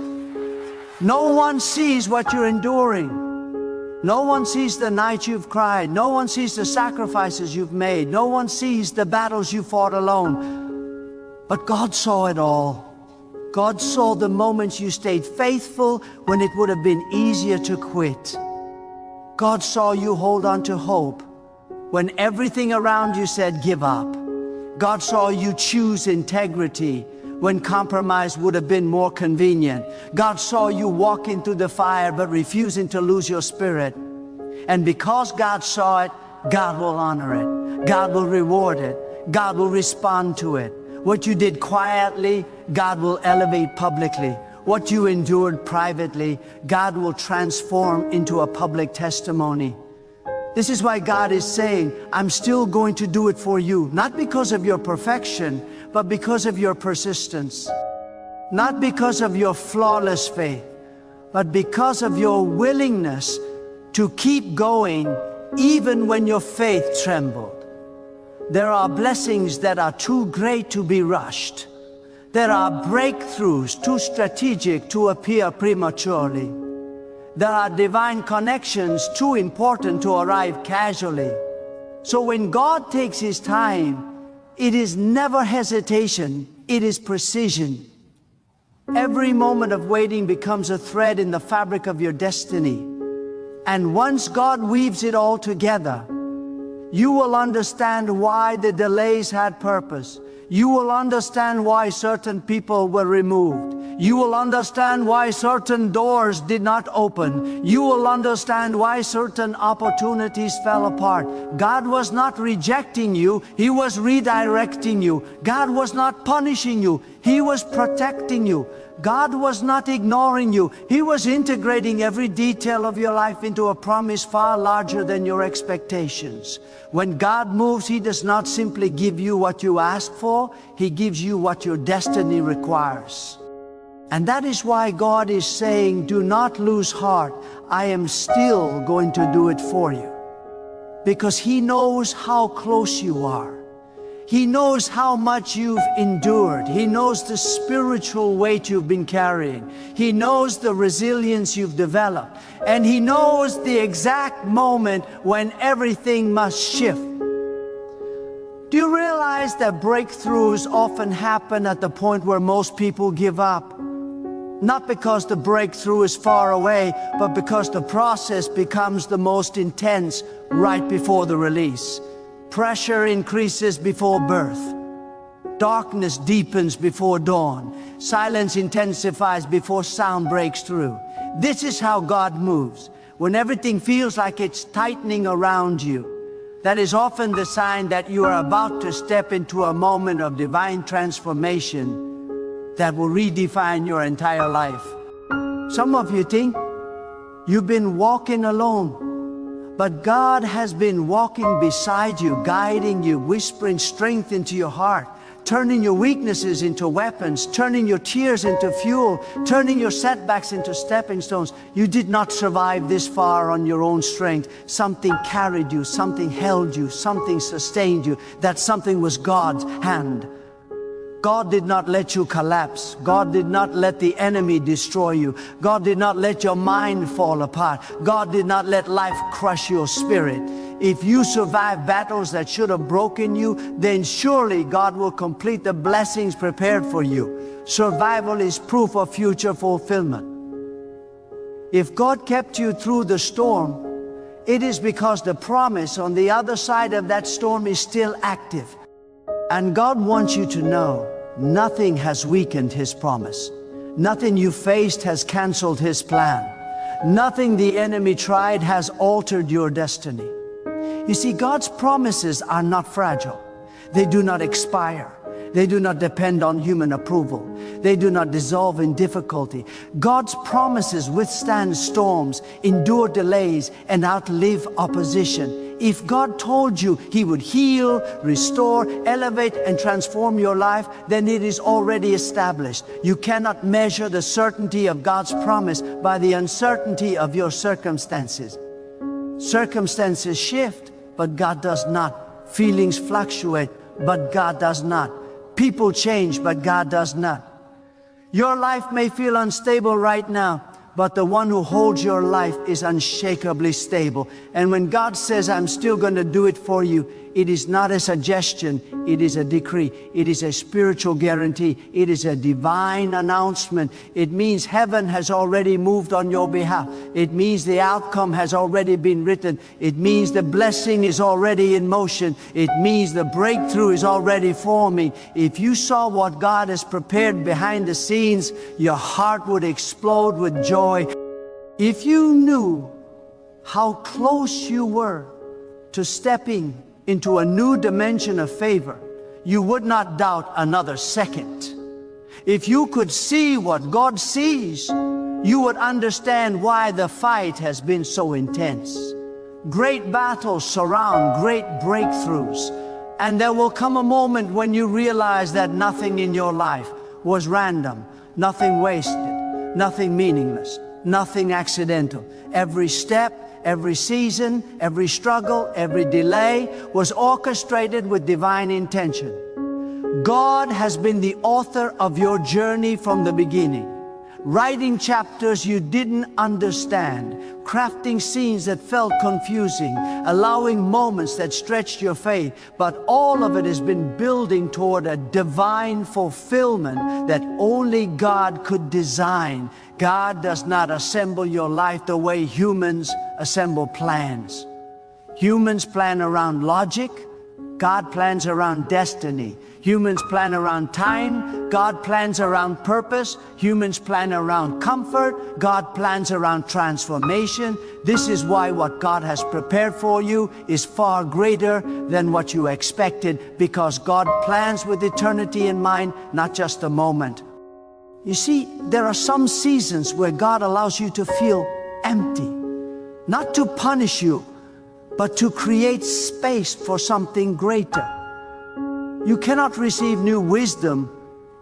No one sees what you're enduring. No one sees the night you've cried. No one sees the sacrifices you've made. No one sees the battles you fought alone. But God saw it all. God saw the moments you stayed faithful when it would have been easier to quit. God saw you hold on to hope when everything around you said give up. God saw you choose integrity when compromise would have been more convenient. God saw you walk into the fire but refusing to lose your spirit. And because God saw it, God will honor it. God will reward it. God will respond to it. What you did quietly, God will elevate publicly. What you endured privately, God will transform into a public testimony. This is why God is saying, I'm still going to do it for you, not because of your perfection, but because of your persistence. Not because of your flawless faith, but because of your willingness to keep going even when your faith trembled. There are blessings that are too great to be rushed. There are breakthroughs too strategic to appear prematurely. There are divine connections too important to arrive casually. So when God takes His time, it is never hesitation, it is precision. Every moment of waiting becomes a thread in the fabric of your destiny. And once God weaves it all together, you will understand why the delays had purpose. You will understand why certain people were removed. You will understand why certain doors did not open. You will understand why certain opportunities fell apart. God was not rejecting you, He was redirecting you. God was not punishing you, He was protecting you. God was not ignoring you, He was integrating every detail of your life into a promise far larger than your expectations. When God moves, He does not simply give you what you ask for, He gives you what your destiny requires. And that is why God is saying, do not lose heart. I am still going to do it for you. Because He knows how close you are. He knows how much you've endured. He knows the spiritual weight you've been carrying. He knows the resilience you've developed. And He knows the exact moment when everything must shift. Do you realize that breakthroughs often happen at the point where most people give up? Not because the breakthrough is far away, but because the process becomes the most intense right before the release. Pressure increases before birth. Darkness deepens before dawn. Silence intensifies before sound breaks through. This is how God moves. When everything feels like it's tightening around you, that is often the sign that you are about to step into a moment of divine transformation that will redefine your entire life. Some of you think you've been walking alone, but God has been walking beside you, guiding you, whispering strength into your heart, turning your weaknesses into weapons, turning your tears into fuel, turning your setbacks into stepping stones. You did not survive this far on your own strength. Something carried you, something held you, something sustained you. That something was God's hand. God did not let you collapse. God did not let the enemy destroy you. God did not let your mind fall apart. God did not let life crush your spirit. If you survive battles that should have broken you, then surely God will complete the blessings prepared for you. Survival is proof of future fulfillment. If God kept you through the storm, it is because the promise on the other side of that storm is still active. And God wants you to know, nothing has weakened His promise. Nothing you faced has canceled His plan. Nothing the enemy tried has altered your destiny. You see, God's promises are not fragile. They do not expire. They do not depend on human approval. They do not dissolve in difficulty. God's promises withstand storms, endure delays, and outlive opposition. If God told you He would heal, restore, elevate, and transform your life, then it is already established. You cannot measure the certainty of God's promise by the uncertainty of your circumstances. Circumstances shift, but God does not. Feelings fluctuate, but God does not. People change, but God does not. Your life may feel unstable right now, but the one who holds your life is unshakably stable. And when God says, I'm still going to do it for you, it is not a suggestion, it is a decree. It is a spiritual guarantee. It is a divine announcement. It means heaven has already moved on your behalf. It means the outcome has already been written. It means the blessing is already in motion. It means the breakthrough is already forming. If you saw what God has prepared behind the scenes, your heart would explode with joy. If you knew how close you were to stepping into a new dimension of favor, you would not doubt another second. If you could see what God sees, you would understand why the fight has been so intense. Great battles surround great breakthroughs, and there will come a moment when you realize that nothing in your life was random, nothing wasted, nothing meaningless, nothing accidental. Every step, every season, every struggle, every delay was orchestrated with divine intention. God has been the author of your journey from the beginning, writing chapters you didn't understand, crafting scenes that felt confusing, allowing moments that stretched your faith, but all of it has been building toward a divine fulfillment that only God could design. God does not assemble your life the way humans assemble plans. Humans plan around logic, God plans around destiny. Humans plan around time, God plans around purpose. Humans plan around comfort, God plans around transformation. This is why what God has prepared for you is far greater than what you expected, because God plans with eternity in mind, not just a moment. You see, there are some seasons where God allows you to feel empty, not to punish you, but to create space for something greater. You cannot receive new wisdom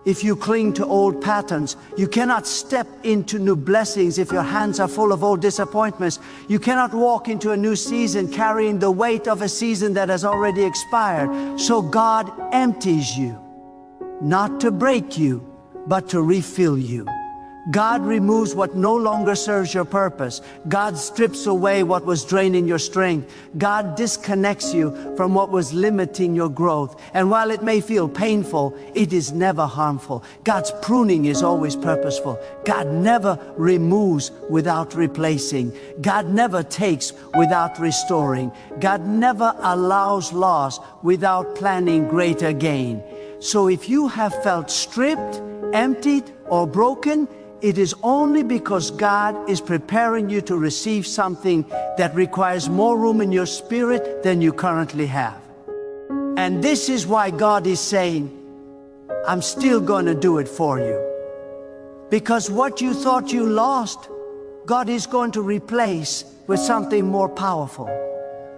if you cling to old patterns. You cannot step into new blessings if your hands are full of old disappointments. You cannot walk into a new season carrying the weight of a season that has already expired. So God empties you, not to break you, but to refill you. God removes what no longer serves your purpose. God strips away what was draining your strength. God disconnects you from what was limiting your growth. And while it may feel painful, it is never harmful. God's pruning is always purposeful. God never removes without replacing. God never takes without restoring. God never allows loss without planning greater gain. So if you have felt stripped, emptied, or broken, it is only because God is preparing you to receive something that requires more room in your spirit than you currently have. And this is why God is saying, I'm still going to do it for you. Because what you thought you lost, God is going to replace with something more powerful.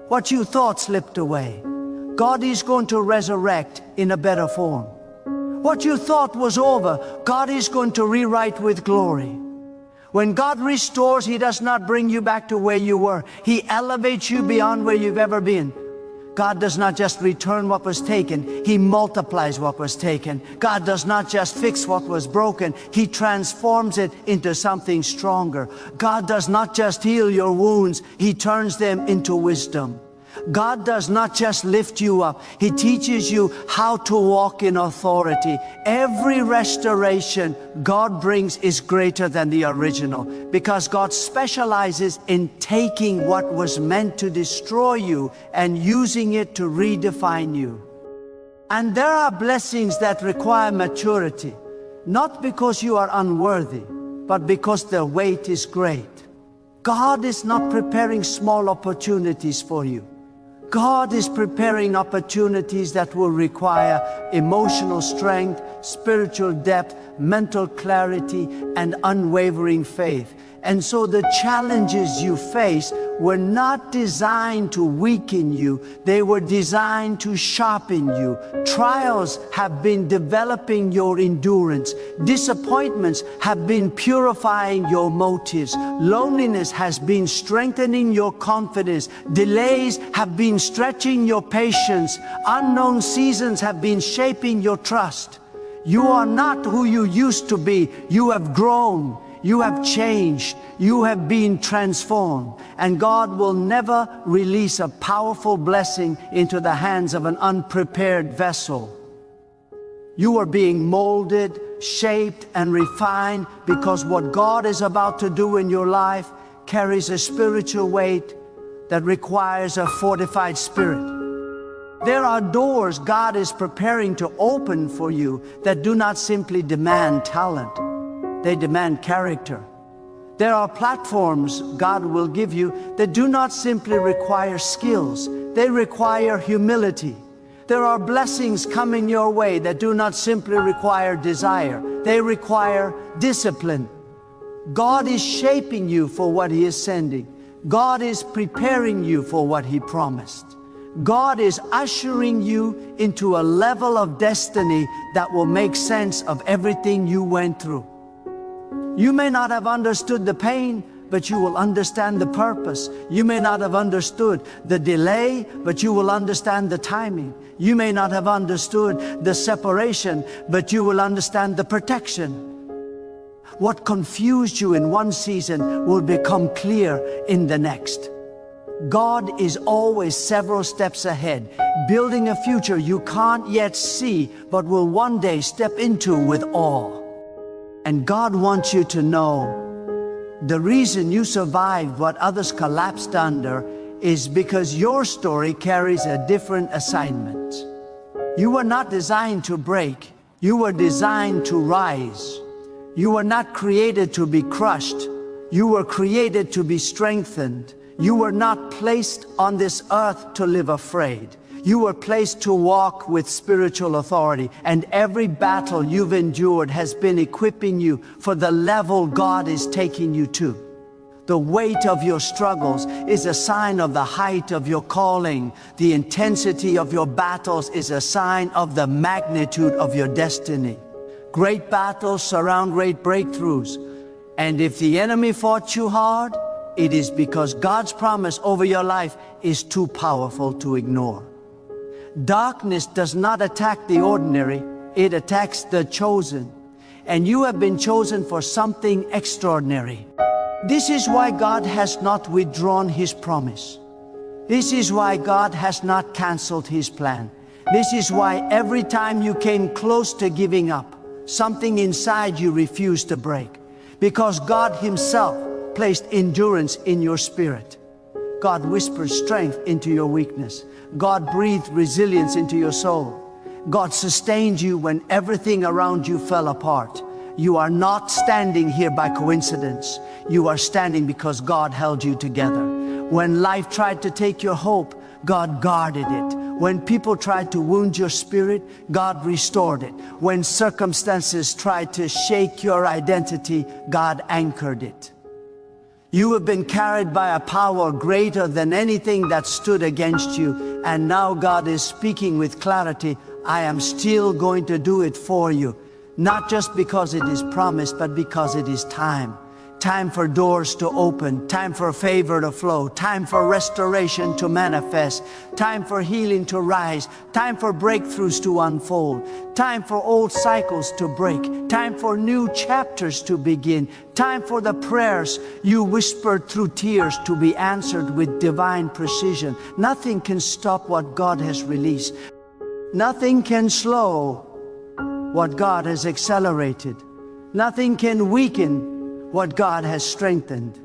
What you thought slipped away, God is going to resurrect in a better form. What you thought was over, God is going to rewrite with glory. When God restores, He does not bring you back to where you were. He elevates you beyond where you've ever been. God does not just return what was taken, He multiplies what was taken. God does not just fix what was broken, He transforms it into something stronger. God does not just heal your wounds, He turns them into wisdom. God does not just lift you up, He teaches you how to walk in authority. Every restoration God brings is greater than the original, because God specializes in taking what was meant to destroy you and using it to redefine you. And there are blessings that require maturity, not because you are unworthy, but because the weight is great. God is not preparing small opportunities for you. God is preparing opportunities that will require emotional strength, spiritual depth, mental clarity, and unwavering faith. And so the challenges you face were not designed to weaken you, they were designed to sharpen you. Trials have been developing your endurance. Disappointments have been purifying your motives. Loneliness has been strengthening your confidence. Delays have been stretching your patience. Unknown seasons have been shaping your trust. You are not who you used to be. You have grown. You have changed. You have been transformed. And God will never release a powerful blessing into the hands of an unprepared vessel. You are being molded, shaped, and refined because what God is about to do in your life carries a spiritual weight that requires a fortified spirit. There are doors God is preparing to open for you that do not simply demand talent. They demand character. There are platforms God will give you that do not simply require skills. They require humility. There are blessings coming your way that do not simply require desire. They require discipline. God is shaping you for what He is sending. God is preparing you for what He promised. God is ushering you into a level of destiny that will make sense of everything you went through. You may not have understood the pain, but you will understand the purpose. You may not have understood the delay, but you will understand the timing. You may not have understood the separation, but you will understand the protection. What confused you in one season will become clear in the next. God is always several steps ahead, building a future you can't yet see, but will one day step into with awe. And God wants you to know the reason you survived what others collapsed under is because your story carries a different assignment. You were not designed to break. You were designed to rise. You were not created to be crushed. You were created to be strengthened. You were not placed on this earth to live afraid. You were placed to walk with spiritual authority, and every battle you've endured has been equipping you for the level God is taking you to. The weight of your struggles is a sign of the height of your calling. The intensity of your battles is a sign of the magnitude of your destiny. Great battles surround great breakthroughs. And if the enemy fought you hard, it is because God's promise over your life is too powerful to ignore. Darkness does not attack the ordinary, it attacks the chosen. And you have been chosen for something extraordinary. This is why God has not withdrawn His promise. This is why God has not canceled His plan. This is why every time you came close to giving up, something inside you refused to break. Because God Himself placed endurance in your spirit. God whispers strength into your weakness. God breathed resilience into your soul. God sustained you when everything around you fell apart. You are not standing here by coincidence. You are standing because God held you together. When life tried to take your hope, God guarded it. When people tried to wound your spirit, God restored it. When circumstances tried to shake your identity, God anchored it. You have been carried by a power greater than anything that stood against you, and now God is speaking with clarity. I am still going to do it for you. Not just because it is promised, but because it is time. Time for doors to open, time for favor to flow, time for restoration to manifest, time for healing to rise, time for breakthroughs to unfold, time for old cycles to break, time for new chapters to begin, time for the prayers you whispered through tears to be answered with divine precision. Nothing can stop what God has released. Nothing can slow what God has accelerated. Nothing can weaken what God has strengthened.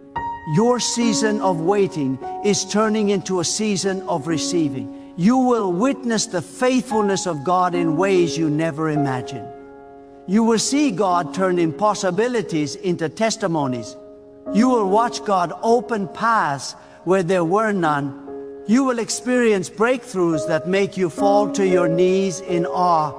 Your season of waiting is turning into a season of receiving. You will witness the faithfulness of God in ways you never imagined. You will see God turn impossibilities into testimonies. You will watch God open paths where there were none. You will experience breakthroughs that make you fall to your knees in awe.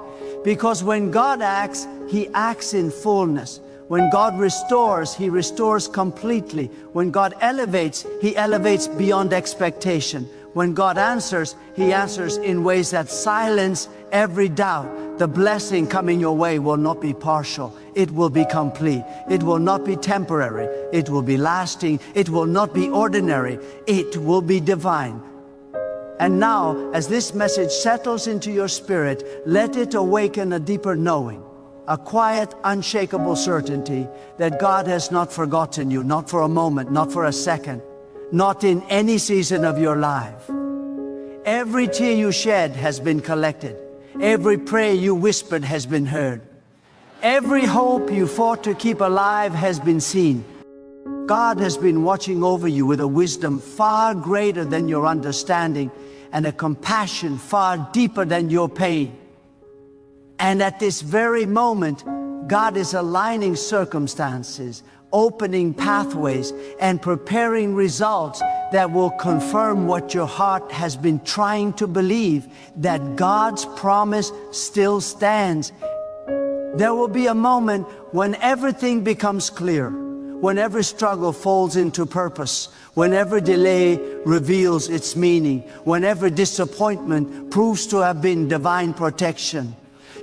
Because when God acts, He acts in fullness. When God restores, He restores completely. When God elevates, He elevates beyond expectation. When God answers, He answers in ways that silence every doubt. The blessing coming your way will not be partial. It will be complete. It will not be temporary. It will be lasting. It will not be ordinary. It will be divine. And now, as this message settles into your spirit, let it awaken a deeper knowing. A quiet, unshakable certainty that God has not forgotten you, not for a moment, not for a second, not in any season of your life. Every tear you shed has been collected. Every prayer you whispered has been heard. Every hope you fought to keep alive has been seen. God has been watching over you with a wisdom far greater than your understanding and a compassion far deeper than your pain. And at this very moment, God is aligning circumstances, opening pathways, and preparing results that will confirm what your heart has been trying to believe, that God's promise still stands. There will be a moment when everything becomes clear, when every struggle falls into purpose, when every delay reveals its meaning, when every disappointment proves to have been divine protection.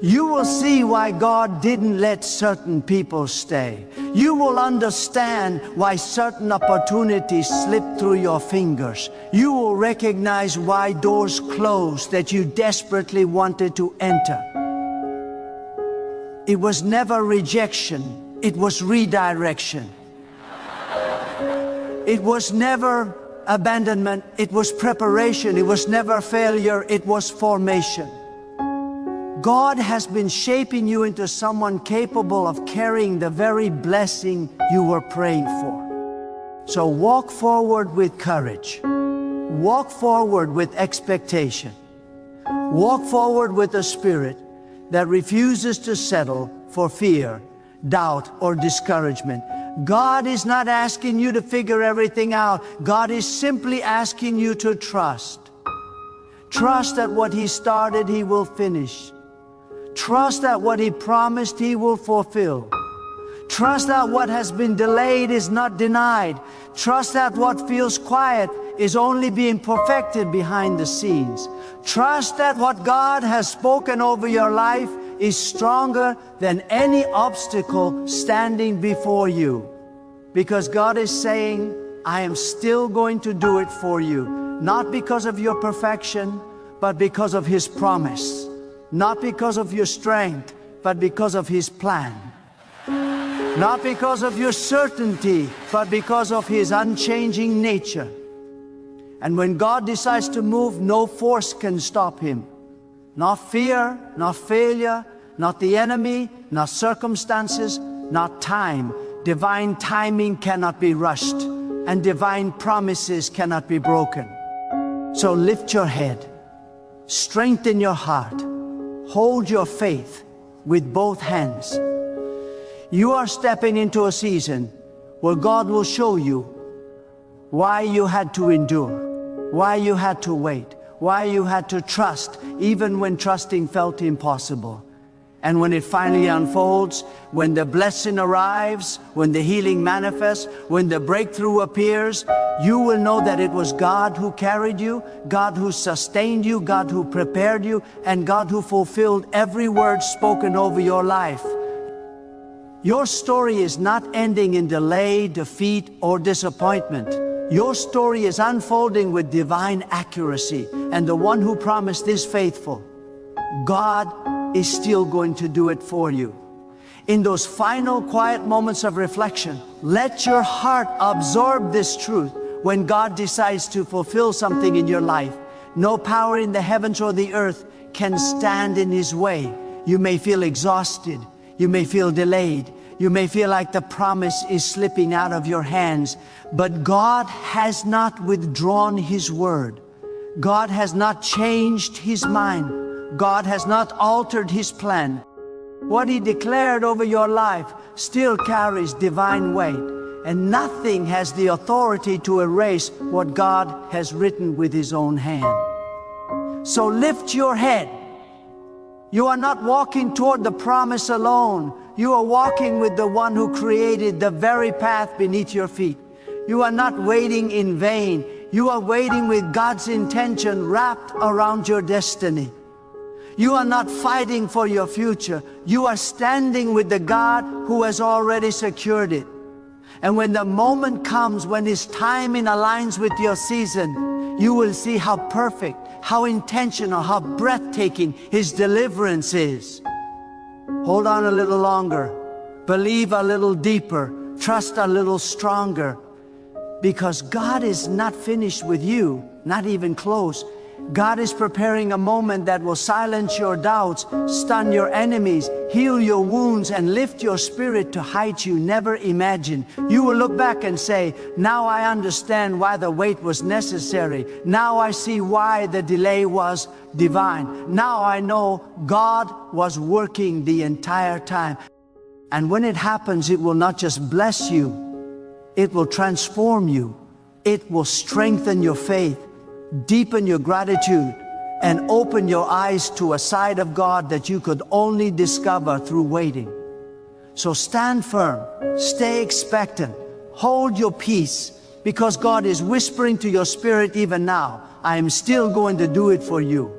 You will see why God didn't let certain people stay. You will understand why certain opportunities slipped through your fingers. You will recognize why doors closed that you desperately wanted to enter. It was never rejection, it was redirection. It was never abandonment, it was preparation. It was never failure, it was formation. God has been shaping you into someone capable of carrying the very blessing you were praying for. So walk forward with courage. Walk forward with expectation. Walk forward with a spirit that refuses to settle for fear, doubt, or discouragement. God is not asking you to figure everything out. God is simply asking you to trust. Trust that what He started, He will finish. Trust that what He promised, He will fulfill. Trust that what has been delayed is not denied. Trust that what feels quiet is only being perfected behind the scenes. Trust that what God has spoken over your life is stronger than any obstacle standing before you. Because God is saying, I am still going to do it for you. Not because of your perfection, but because of His promise. Not because of your strength, but because of His plan. Not because of your certainty, but because of His unchanging nature. And when God decides to move, no force can stop Him. Not fear, not failure, not the enemy, not circumstances, not time. Divine timing cannot be rushed, and divine promises cannot be broken. So lift your head, strengthen your heart, hold your faith with both hands. You are stepping into a season where God will show you why you had to endure, why you had to wait, why you had to trust even when trusting felt impossible. And when it finally unfolds, when the blessing arrives, when the healing manifests, when the breakthrough appears, you will know that it was God who carried you, God who sustained you, God who prepared you, and God who fulfilled every word spoken over your life. Your story is not ending in delay, defeat, or disappointment. Your story is unfolding with divine accuracy, and the one who promised is faithful. God is still going to do it for you. In those final quiet moments of reflection, let your heart absorb this truth. When God decides to fulfill something in your life, no power in the heavens or the earth can stand in His way. You may feel exhausted. You may feel delayed. You may feel like the promise is slipping out of your hands. But God has not withdrawn His word. God has not changed His mind. God has not altered His plan. What He declared over your life still carries divine weight, and nothing has the authority to erase what God has written with His own hand. So lift your head. You are not walking toward the promise alone. You are walking with the one who created the very path beneath your feet. You are not waiting in vain. You are waiting with God's intention wrapped around your destiny. You are not fighting for your future. You are standing with the God who has already secured it. And when the moment comes, when His timing aligns with your season, you will see how perfect, how intentional, how breathtaking His deliverance is. Hold on a little longer. Believe a little deeper. Trust a little stronger. Because God is not finished with you, not even close. God is preparing a moment that will silence your doubts, stun your enemies, heal your wounds, and lift your spirit to heights you never imagined. You will look back and say, now I understand why the wait was necessary. Now I see why the delay was divine. Now I know God was working the entire time. And when it happens, it will not just bless you, it will transform you. It will strengthen your faith, deepen your gratitude, and open your eyes to a side of God that you could only discover through waiting. So stand firm, stay expectant, hold your peace, because God is whispering to your spirit even now, I am still going to do it for you.